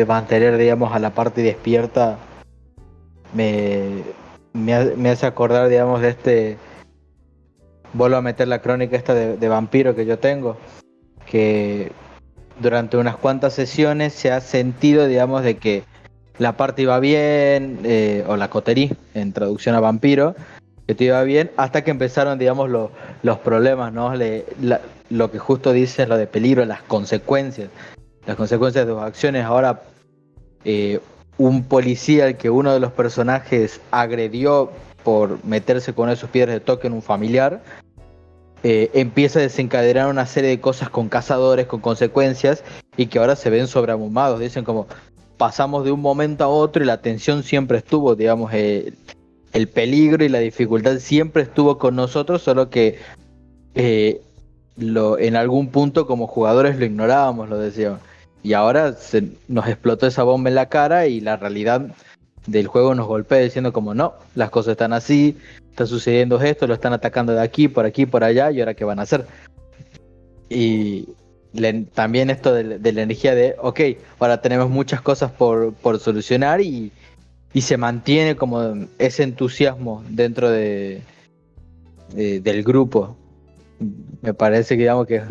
mantener, digamos, a la parte despierta me hace acordar, digamos, de vuelvo a meter la crónica esta de vampiro que yo tengo, que durante unas cuantas sesiones se ha sentido, digamos, de que la parte iba bien, o la coterie, en traducción a vampiro, que te iba bien, hasta que empezaron, digamos, los problemas, ¿no? Lo que justo dicen, lo de peligro, las consecuencias de tus acciones. Ahora, un policía al que uno de los personajes agredió por meterse con esos piedras de toque en un familiar, empieza a desencadenar una serie de cosas con cazadores, con consecuencias, y que ahora se ven sobreabrumados. Dicen como, pasamos de un momento a otro y la tensión siempre estuvo, digamos, el peligro y la dificultad siempre estuvo con nosotros, solo que en algún punto como jugadores lo ignorábamos, lo decíamos. Y ahora nos explotó esa bomba en la cara y la realidad del juego nos golpea diciendo como no, las cosas están así, está sucediendo esto, lo están atacando de aquí, por allá, y ahora qué van a hacer. Y también esto de la energía de, ok, ahora tenemos muchas cosas por solucionar y se mantiene como ese entusiasmo dentro del grupo. Me parece que, digamos, que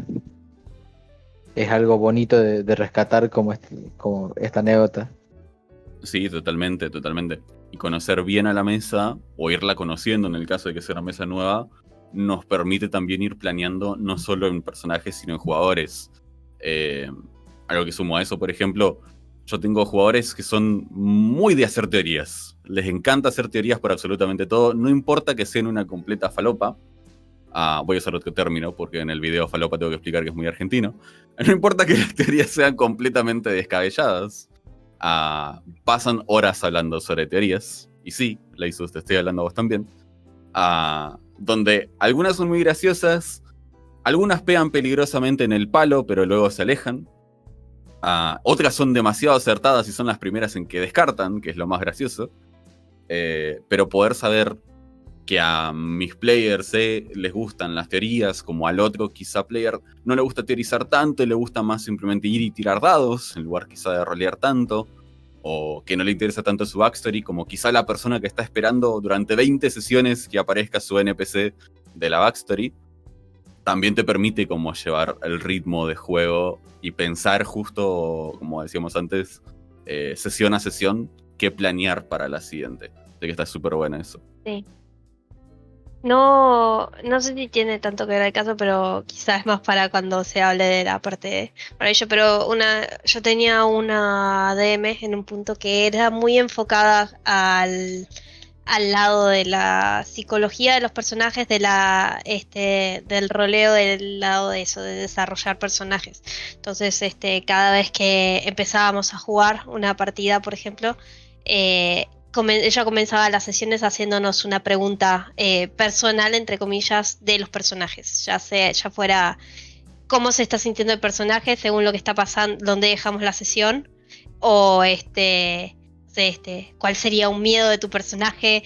es algo bonito de rescatar como esta anécdota. Sí, totalmente. y conocer bien a la mesa, o irla conociendo en el caso de que sea una mesa nueva, nos permite también ir planeando no solo en personajes, sino en jugadores. Algo que sumo a eso, por ejemplo, yo tengo jugadores que son muy de hacer teorías. Les encanta hacer teorías por absolutamente todo, no importa que sean una completa falopa. Voy a usar otro término porque en el video falopa tengo que explicar que es muy argentino. No importa que las teorías sean completamente descabelladas. Pasan horas hablando sobre teorías. Y sí, Leisus, te estoy hablando a vos también. Donde algunas son muy graciosas, algunas pegan peligrosamente en el palo, pero luego se alejan. Otras son demasiado acertadas y son las primeras en que descartan, que es lo más gracioso. Pero poder saber que a mis players les gustan las teorías, como al otro quizá player no le gusta teorizar tanto y le gusta más simplemente ir y tirar dados, en lugar quizá de rolear tanto, o que no le interesa tanto su backstory, como quizá la persona que está esperando durante 20 sesiones que aparezca su NPC de la backstory, también te permite como llevar el ritmo de juego y pensar justo, como decíamos antes, sesión a sesión, qué planear para la siguiente. Sé que está súper bueno eso. Sí. No sé si tiene tanto que ver el caso, pero quizás es más para cuando se hable de la parte para ello. Pero yo tenía una DM en un punto que era muy enfocada al lado de la psicología de los personajes, del roleo, del lado de eso, de desarrollar personajes. Entonces, cada vez que empezábamos a jugar una partida, por ejemplo, ella comenzaba las sesiones haciéndonos una pregunta personal, entre comillas, de los personajes, ya fuera cómo se está sintiendo el personaje según lo que está pasando, dónde dejamos la sesión, o cuál sería un miedo de tu personaje,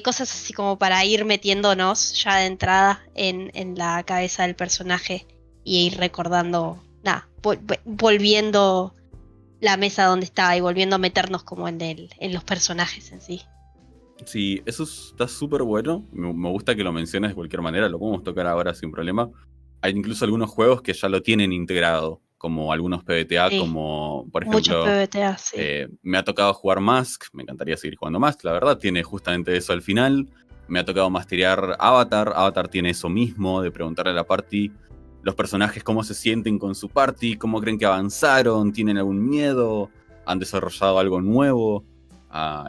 cosas así como para ir metiéndonos ya de entrada en la cabeza del personaje y ir recordando, volviendo la mesa donde está y volviendo a meternos como en los personajes en sí. Sí, eso está súper bueno. Me gusta que lo menciones de cualquier manera, lo podemos tocar ahora sin problema. Hay incluso algunos juegos que ya lo tienen integrado, como algunos PBTA, Sí, como por muchos ejemplo, PBTA, sí. me ha tocado jugar Mask, me encantaría seguir jugando Mask, la verdad, tiene justamente eso al final. Me ha tocado masterear Avatar tiene eso mismo, de preguntarle a la party los personajes cómo se sienten con su party, cómo creen que avanzaron, tienen algún miedo, han desarrollado algo nuevo,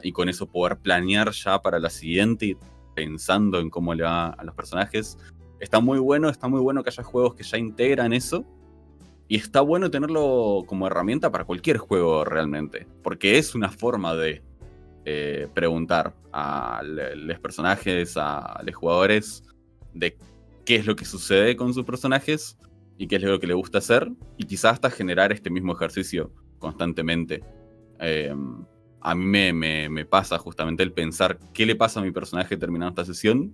y con eso poder planear ya para la siguiente, pensando en cómo le va a los personajes. Está muy bueno que haya juegos que ya integran eso, y está bueno tenerlo como herramienta para cualquier juego realmente, porque es una forma de preguntar a los personajes, a los jugadores, de qué es lo que sucede con sus personajes y qué es lo que le gusta hacer, y quizás hasta generar este mismo ejercicio constantemente. A mí me pasa justamente el pensar qué le pasa a mi personaje terminando esta sesión,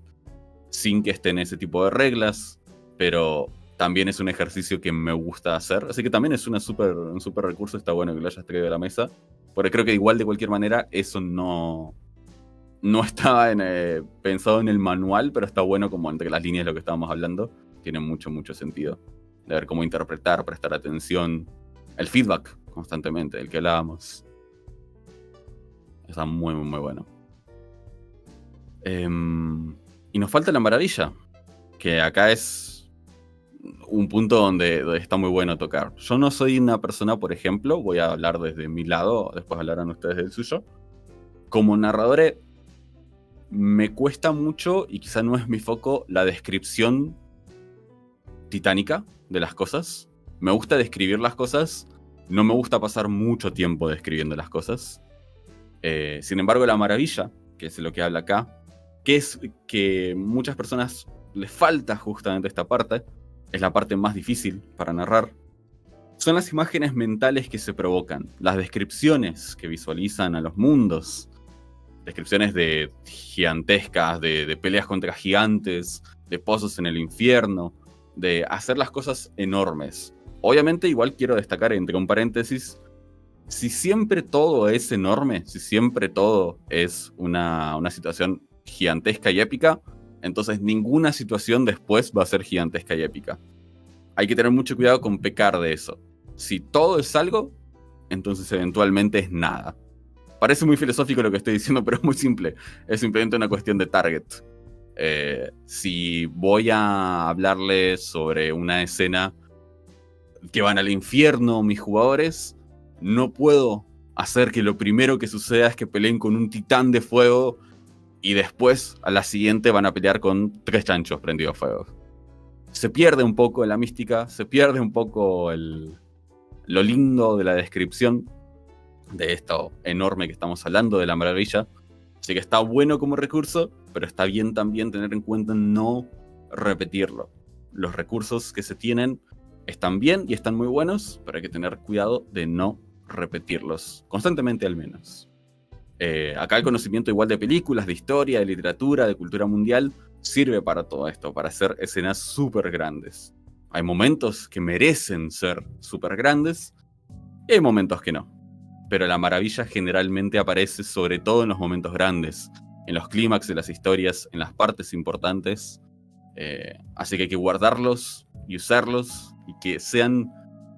sin que esté en ese tipo de reglas, pero también es un ejercicio que me gusta hacer, así que también es un súper recurso, está bueno que lo hayas traído a la mesa, porque creo que igual de cualquier manera eso no estaba pensado en el manual, pero está bueno como entre las líneas de lo que estábamos hablando. Tiene mucho sentido. De ver cómo interpretar, prestar atención. El feedback constantemente, del que hablábamos. Está muy bueno. Y nos falta la maravilla, que acá es un punto donde está muy bueno tocar. Yo no soy una persona, por ejemplo, voy a hablar desde mi lado, después hablarán ustedes del suyo. Como narrador, me cuesta mucho, y quizá no es mi foco, la descripción titánica de las cosas. Me gusta describir las cosas, no me gusta pasar mucho tiempo describiendo las cosas. Sin embargo, la maravilla, que es lo que habla acá, que es que muchas personas les falta justamente esta parte, es la parte más difícil para narrar, son las imágenes mentales que se provocan, las descripciones que visualizan a los mundos, descripciones de gigantescas, de peleas contra gigantes, de pozos en el infierno, de hacer las cosas enormes. Obviamente igual quiero destacar entre un paréntesis, si siempre todo es enorme, si siempre todo es una situación gigantesca y épica, entonces ninguna situación después va a ser gigantesca y épica. Hay que tener mucho cuidado con pecar de eso. Si todo es algo, entonces eventualmente es nada. Parece muy filosófico lo que estoy diciendo, pero es muy simple. Es simplemente una cuestión de target. Si voy a hablarles sobre una escena que van al infierno mis jugadores, no puedo hacer que lo primero que suceda es que peleen con un titán de fuego y después a la siguiente van a pelear con 3 chanchos prendidos a fuego. Se pierde un poco la mística, se pierde un poco lo lindo de la descripción de esto enorme que estamos hablando, de la maravilla. Así que está bueno como recurso, pero está bien también tener en cuenta no repetirlo. Los recursos que se tienen están bien y están muy buenos, pero hay que tener cuidado de no repetirlos, constantemente al menos. Acá el conocimiento igual de películas, de historia, de literatura, de cultura mundial, sirve para todo esto, para hacer escenas súper grandes. Hay momentos que merecen ser súper grandes y hay momentos que no. Pero la maravilla generalmente aparece sobre todo en los momentos grandes, en los clímax de las historias, en las partes importantes. Así que hay que guardarlos y usarlos y que sean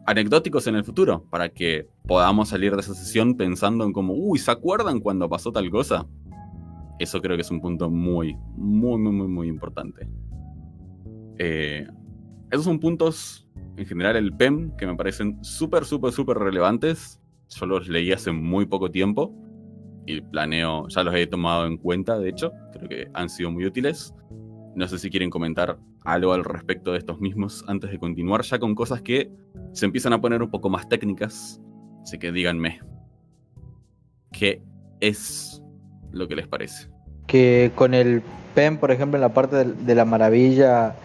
anecdóticos en el futuro, para que podamos salir de esa sesión pensando en como, uy, ¿se acuerdan cuando pasó tal cosa? Eso creo que es un punto muy, muy, muy, muy, muy importante. Esos son puntos, en general, el PEM, que me parecen súper, súper, súper relevantes. Yo los leí hace muy poco tiempo y planeo, ya los he tomado en cuenta, de hecho, creo que han sido muy útiles. No sé si quieren comentar algo al respecto de estos mismos antes de continuar ya con cosas que se empiezan a poner un poco más técnicas. Así que díganme, ¿qué es lo que les parece? Que con el PEN, por ejemplo, en la parte de la maravilla,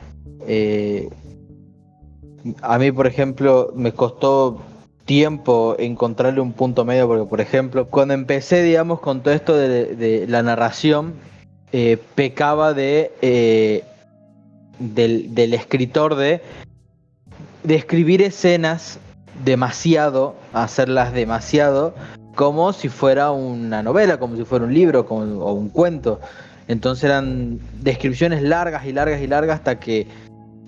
a mí, por ejemplo, me costó tiempo encontrarle un punto medio, porque, por ejemplo, cuando empecé, digamos, con todo esto de la narración, pecaba del escritor de escribir escenas demasiado, hacerlas demasiado, como si fuera una novela, como si fuera un libro o un cuento. Entonces eran descripciones largas y largas y largas hasta que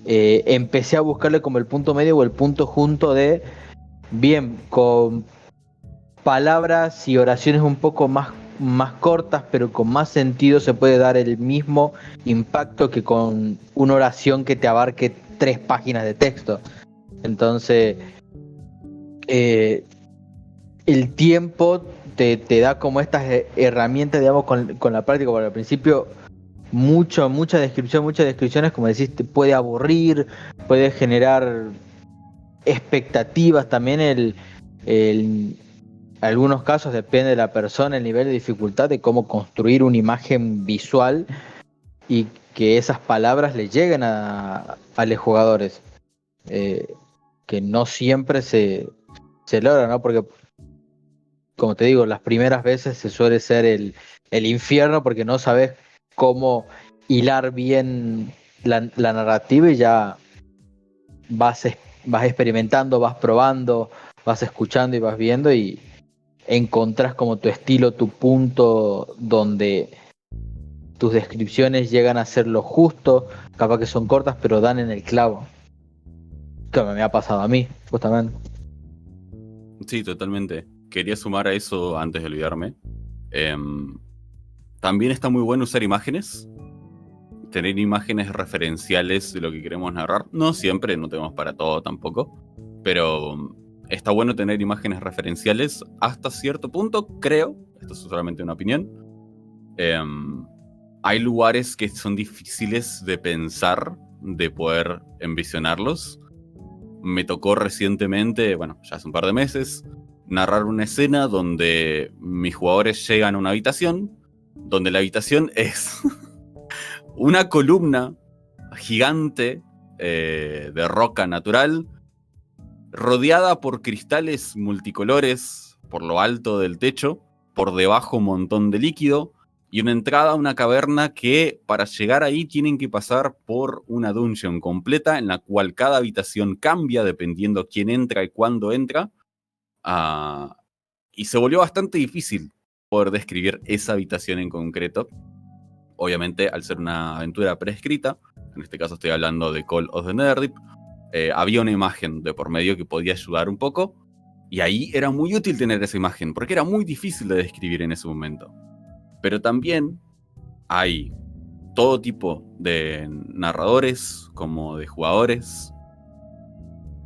empecé a buscarle como el punto medio o el punto junto de, bien, con palabras y oraciones un poco más cortas, pero con más sentido, se puede dar el mismo impacto que con una oración que te abarque 3 páginas de texto. Entonces, el tiempo te da como estas herramientas, digamos, con la práctica, porque al principio muchas descripciones, como decís, te puede aburrir, puede generar expectativas también. En algunos casos depende de la persona, el nivel de dificultad de cómo construir una imagen visual y que esas palabras le lleguen a los jugadores. Que no siempre se logra, ¿no? Porque, como te digo, las primeras veces se suele ser el infierno, porque no sabes cómo hilar bien la narrativa, y ya vas experimentando, vas probando, vas escuchando y vas viendo, y encontrás como tu estilo, tu punto donde tus descripciones llegan a ser lo justo, capaz que son cortas, pero dan en el clavo. Que me ha pasado a mí, justamente. Sí, totalmente. Quería sumar a eso antes de olvidarme. También está muy bueno usar imágenes. Tener imágenes referenciales de lo que queremos narrar. No siempre, no tenemos para todo tampoco. Pero está bueno tener imágenes referenciales hasta cierto punto, creo. Esto es solamente una opinión. Hay lugares que son difíciles de pensar, de poder envisionarlos. Me tocó recientemente, bueno, ya hace un par de meses, narrar una escena donde mis jugadores llegan a una habitación, donde la habitación es una columna gigante de roca natural, rodeada por cristales multicolores por lo alto del techo, por debajo un montón de líquido, y una entrada a una caverna que para llegar ahí tienen que pasar por una dungeon completa en la cual cada habitación cambia dependiendo quién entra y cuándo entra. Y se volvió bastante difícil poder describir esa habitación en concreto. Obviamente, al ser una aventura preescrita, en este caso estoy hablando de Call of the Netherdeep, había una imagen de por medio que podía ayudar un poco. Y ahí era muy útil tener esa imagen, porque era muy difícil de describir en ese momento. Pero también hay todo tipo de narradores como de jugadores.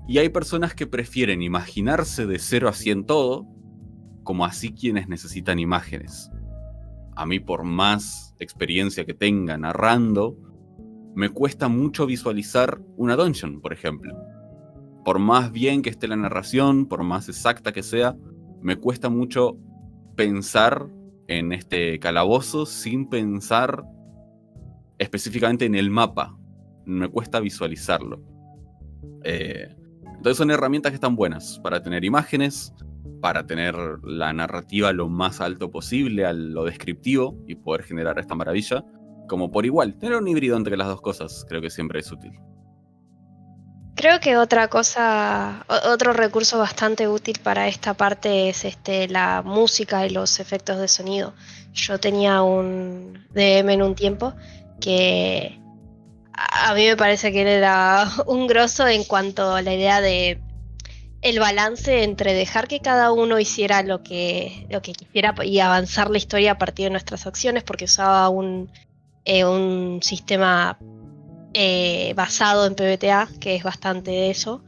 Y hay personas que prefieren imaginarse de 0 a 100 todo, como así quienes necesitan imágenes. A mí, por más experiencia que tenga narrando, me cuesta mucho visualizar una dungeon, por ejemplo. Por más bien que esté la narración, por más exacta que sea, me cuesta mucho pensar en este calabozo sin pensar específicamente en el mapa. Me cuesta visualizarlo. Entonces son herramientas que están buenas para tener imágenes, para tener la narrativa lo más alto posible a lo descriptivo y poder generar esta maravilla. Como por igual, tener un híbrido entre las dos cosas creo que siempre es útil. Creo que otra cosa, otro recurso bastante útil para esta parte es la música y los efectos de sonido. Yo tenía un DM en un tiempo que a mí me parece que él era un grosso en cuanto a la idea de el balance entre dejar que cada uno hiciera lo que quisiera y avanzar la historia a partir de nuestras acciones, porque usaba un sistema basado en PBTA, que es bastante de eso,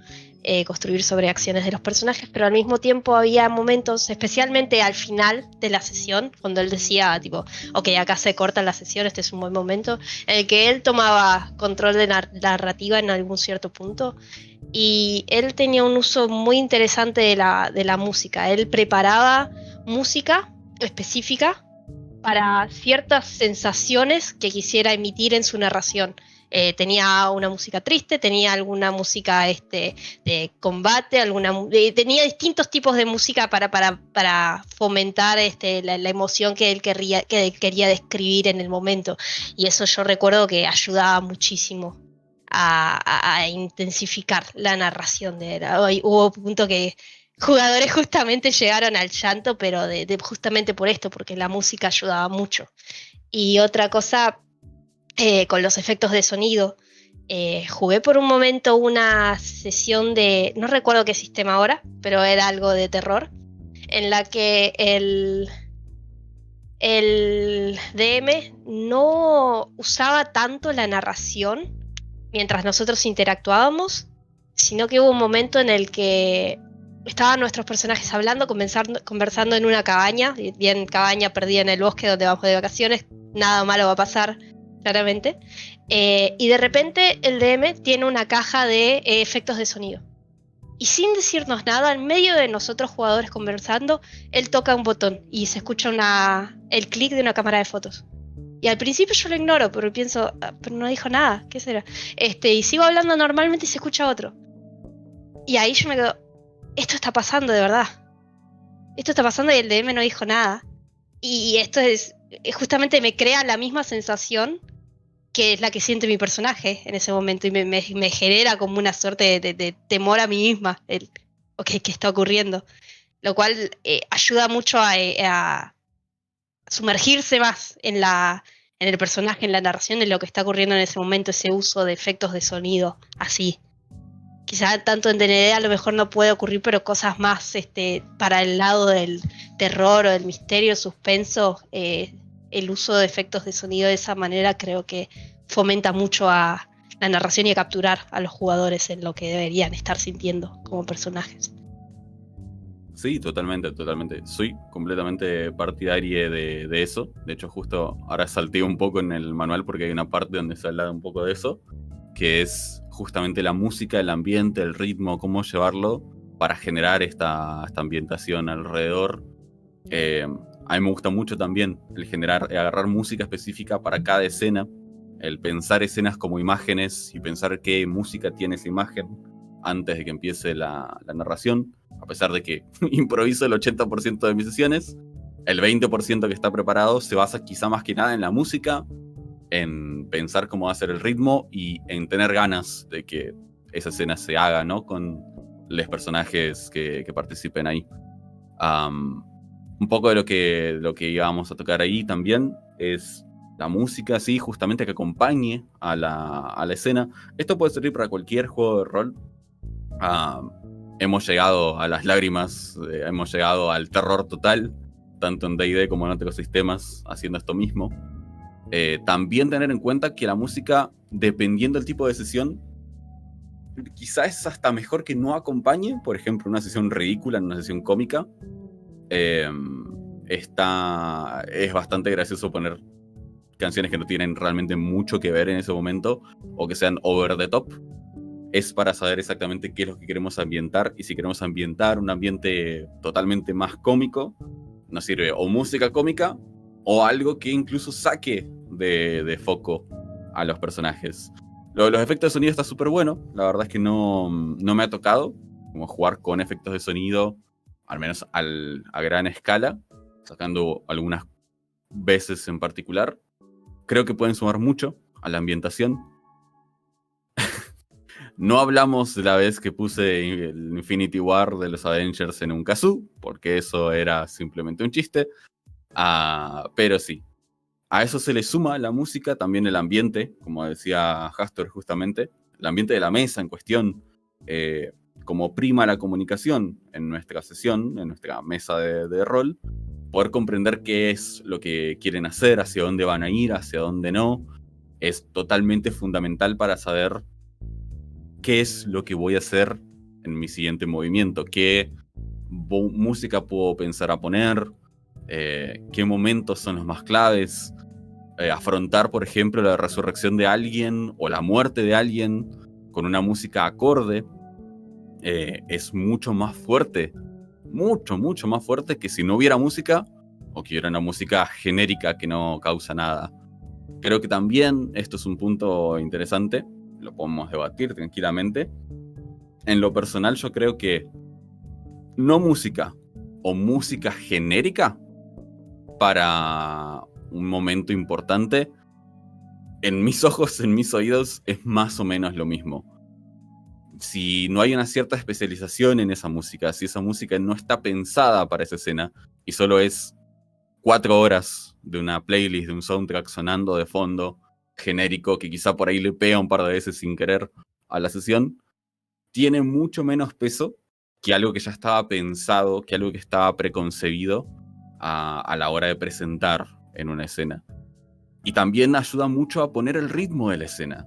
construir sobre acciones de los personajes, pero al mismo tiempo había momentos, especialmente al final de la sesión, cuando él decía, tipo, ok, acá se corta la sesión, este es un buen momento, en el que él tomaba control de la narrativa en algún cierto punto, y él tenía un uso muy interesante de la música. Él preparaba música específica para ciertas sensaciones que quisiera emitir en su narración. Tenía una música triste, tenía alguna música de combate, tenía distintos tipos de música para fomentar la emoción que que él quería describir en el momento. Y eso yo recuerdo que ayudaba muchísimo a intensificar la narración de él. Hubo un punto que jugadores justamente llegaron al llanto, pero justamente por esto, porque la música ayudaba mucho. Y otra cosa, con los efectos de sonido, jugué por un momento una sesión no recuerdo qué sistema ahora, pero era algo de terror, en la que el DM no usaba tanto la narración mientras nosotros interactuábamos, sino que hubo un momento en el que estaban nuestros personajes hablando, conversando en una cabaña, bien cabaña perdida en el bosque donde vamos de vacaciones, nada malo va a pasar, claramente, y de repente el DM tiene una caja de efectos de sonido. Y sin decirnos nada, en medio de nosotros jugadores conversando, él toca un botón y se escucha el clic de una cámara de fotos. Y al principio yo lo ignoro, pero pienso, pero no dijo nada, ¿qué será? Y sigo hablando normalmente y se escucha otro. Y ahí yo me quedo, esto está pasando de verdad. Esto está pasando y el DM no dijo nada. Y esto justamente me crea la misma sensación que es la que siente mi personaje en ese momento y me genera como una suerte de temor a mí misma, ok, ¿qué está ocurriendo? Lo cual ayuda mucho a sumergirse más en el personaje, en la narración de lo que está ocurriendo en ese momento, ese uso de efectos de sonido así. Quizá tanto en D&D a lo mejor no puede ocurrir, pero cosas más para el lado del terror o del misterio, suspenso, el uso de efectos de sonido de esa manera creo que fomenta mucho a la narración y a capturar a los jugadores en lo que deberían estar sintiendo como personajes. Sí, totalmente, totalmente. Soy completamente partidario de eso. De hecho, justo ahora salté un poco en el manual porque hay una parte donde se habla un poco de eso, que es justamente la música, el ambiente, el ritmo, cómo llevarlo para generar esta ambientación alrededor. A mí me gusta mucho también el agarrar música específica para cada escena, el pensar escenas como imágenes y pensar qué música tiene esa imagen antes de que empiece la narración. A pesar de que improviso el 80% de mis sesiones, el 20% que está preparado se basa quizá más que nada en la música, en pensar cómo va a ser el ritmo y en tener ganas de que esa escena se haga, ¿no? Con los personajes que participen ahí. Un poco de lo que íbamos a tocar ahí también es la música, sí, justamente que acompañe a la escena. Esto puede servir para cualquier juego de rol. hemos llegado a las lágrimas, hemos llegado al terror total, tanto en D&D como en otros ecosistemas, haciendo esto mismo. También tener en cuenta que la música, dependiendo del tipo de sesión, quizás es hasta mejor que no acompañe. Por ejemplo, una sesión ridícula, en una sesión cómica, es bastante gracioso poner canciones que no tienen realmente mucho que ver en ese momento, o que sean over the top. Es para saber exactamente qué es lo que queremos ambientar, y si queremos ambientar un ambiente totalmente más cómico, nos sirve o música cómica o algo que incluso saque de foco a los personajes. Los efectos de sonido está súper bueno. La verdad es que no me ha tocado como jugar con efectos de sonido, al menos a gran escala, sacando algunas veces en particular. Creo que pueden sumar mucho a la ambientación. No hablamos de la vez que puse el Infinity War de los Avengers en un kazoo, porque eso era simplemente un chiste. Pero sí, a eso se le suma la música, también el ambiente, como decía Hastur justamente, el ambiente de la mesa en cuestión, como prima la comunicación en nuestra sesión, en nuestra mesa de rol, poder comprender qué es lo que quieren hacer, hacia dónde van a ir, hacia dónde no, es totalmente fundamental para saber qué es lo que voy a hacer en mi siguiente movimiento, qué música puedo pensar a poner, qué momentos son los más claves. Afrontar, por ejemplo, la resurrección de alguien o la muerte de alguien con una música acorde es mucho más fuerte, mucho más fuerte que si no hubiera música, o que hubiera una música genérica que no causa nada. Creo que también esto es un punto interesante, lo podemos debatir tranquilamente. En lo personal, yo creo que no música o música genérica para un momento importante, en mis ojos, en mis oídos, es más o menos lo mismo. Si no hay una cierta especialización en esa música, si esa música no está pensada para esa escena y solo es 4 horas de una playlist, de un soundtrack sonando de fondo, genérico, que quizá por ahí le pega un par de veces sin querer a la sesión, tiene mucho menos peso que algo que ya estaba pensado, que algo que estaba preconcebido a la hora de presentar en una escena. Y también ayuda mucho a poner el ritmo de la escena.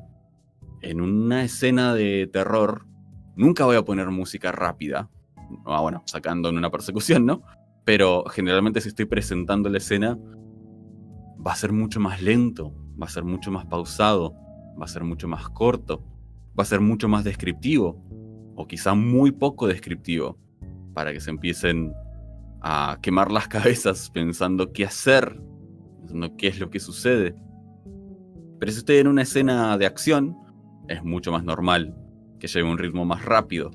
En una escena de terror nunca voy a poner música rápida, bueno, sacando en una persecución, ¿no? Pero generalmente si estoy presentando la escena, va a ser mucho más lento, va a ser mucho más pausado, va a ser mucho más corto, va a ser mucho más descriptivo, o quizá muy poco descriptivo, para que se empiecen a quemar las cabezas pensando qué hacer, pensando qué es lo que sucede. Pero si estoy en una escena de acción, es mucho más normal que lleve un ritmo más rápido.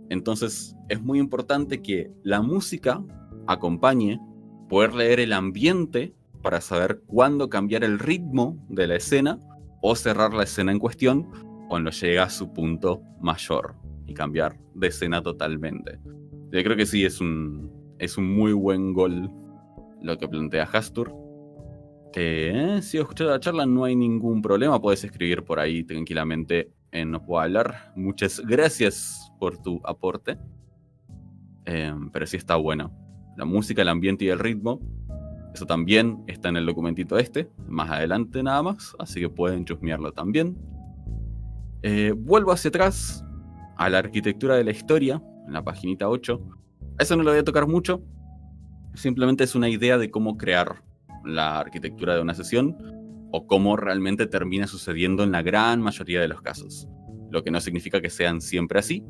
Entonces es muy importante que la música acompañe, poder leer el ambiente para saber cuándo cambiar el ritmo de la escena o cerrar la escena en cuestión cuando llega a su punto mayor y cambiar de escena totalmente. Yo creo que sí, es un muy buen gol lo que plantea Hastur. Si has escuchado la charla, no hay ningún problema, puedes escribir por ahí tranquilamente en No Puedo Hablar. Muchas gracias por tu aporte. Pero sí está bueno. La música, el ambiente y el ritmo, eso también está en el documentito más adelante nada más, así que pueden chusmearlo también. Vuelvo hacia atrás a la arquitectura de la historia, en la paginita 8. Eso no lo voy a tocar mucho, simplemente es una idea de cómo crear la arquitectura de una sesión o cómo realmente termina sucediendo en la gran mayoría de los casos. Lo que no significa que sean siempre así,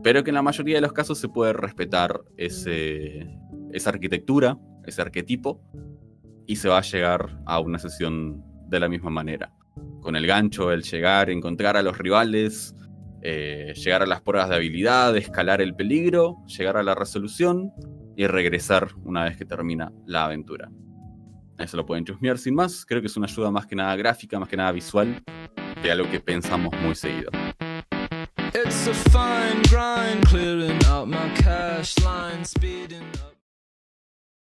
pero que en la mayoría de los casos se puede respetar esa arquitectura, ese arquetipo, y se va a llegar a una sesión de la misma manera. Con el gancho, el llegar, encontrar a los rivales, llegar a las pruebas de habilidad, escalar el peligro, llegar a la resolución y regresar una vez que termina la aventura. Eso lo pueden chusmear sin más. Creo que es una ayuda más que nada gráfica, más que nada visual, de algo que pensamos muy seguido. It's a fine grind, clearing out my cash line, speeding up.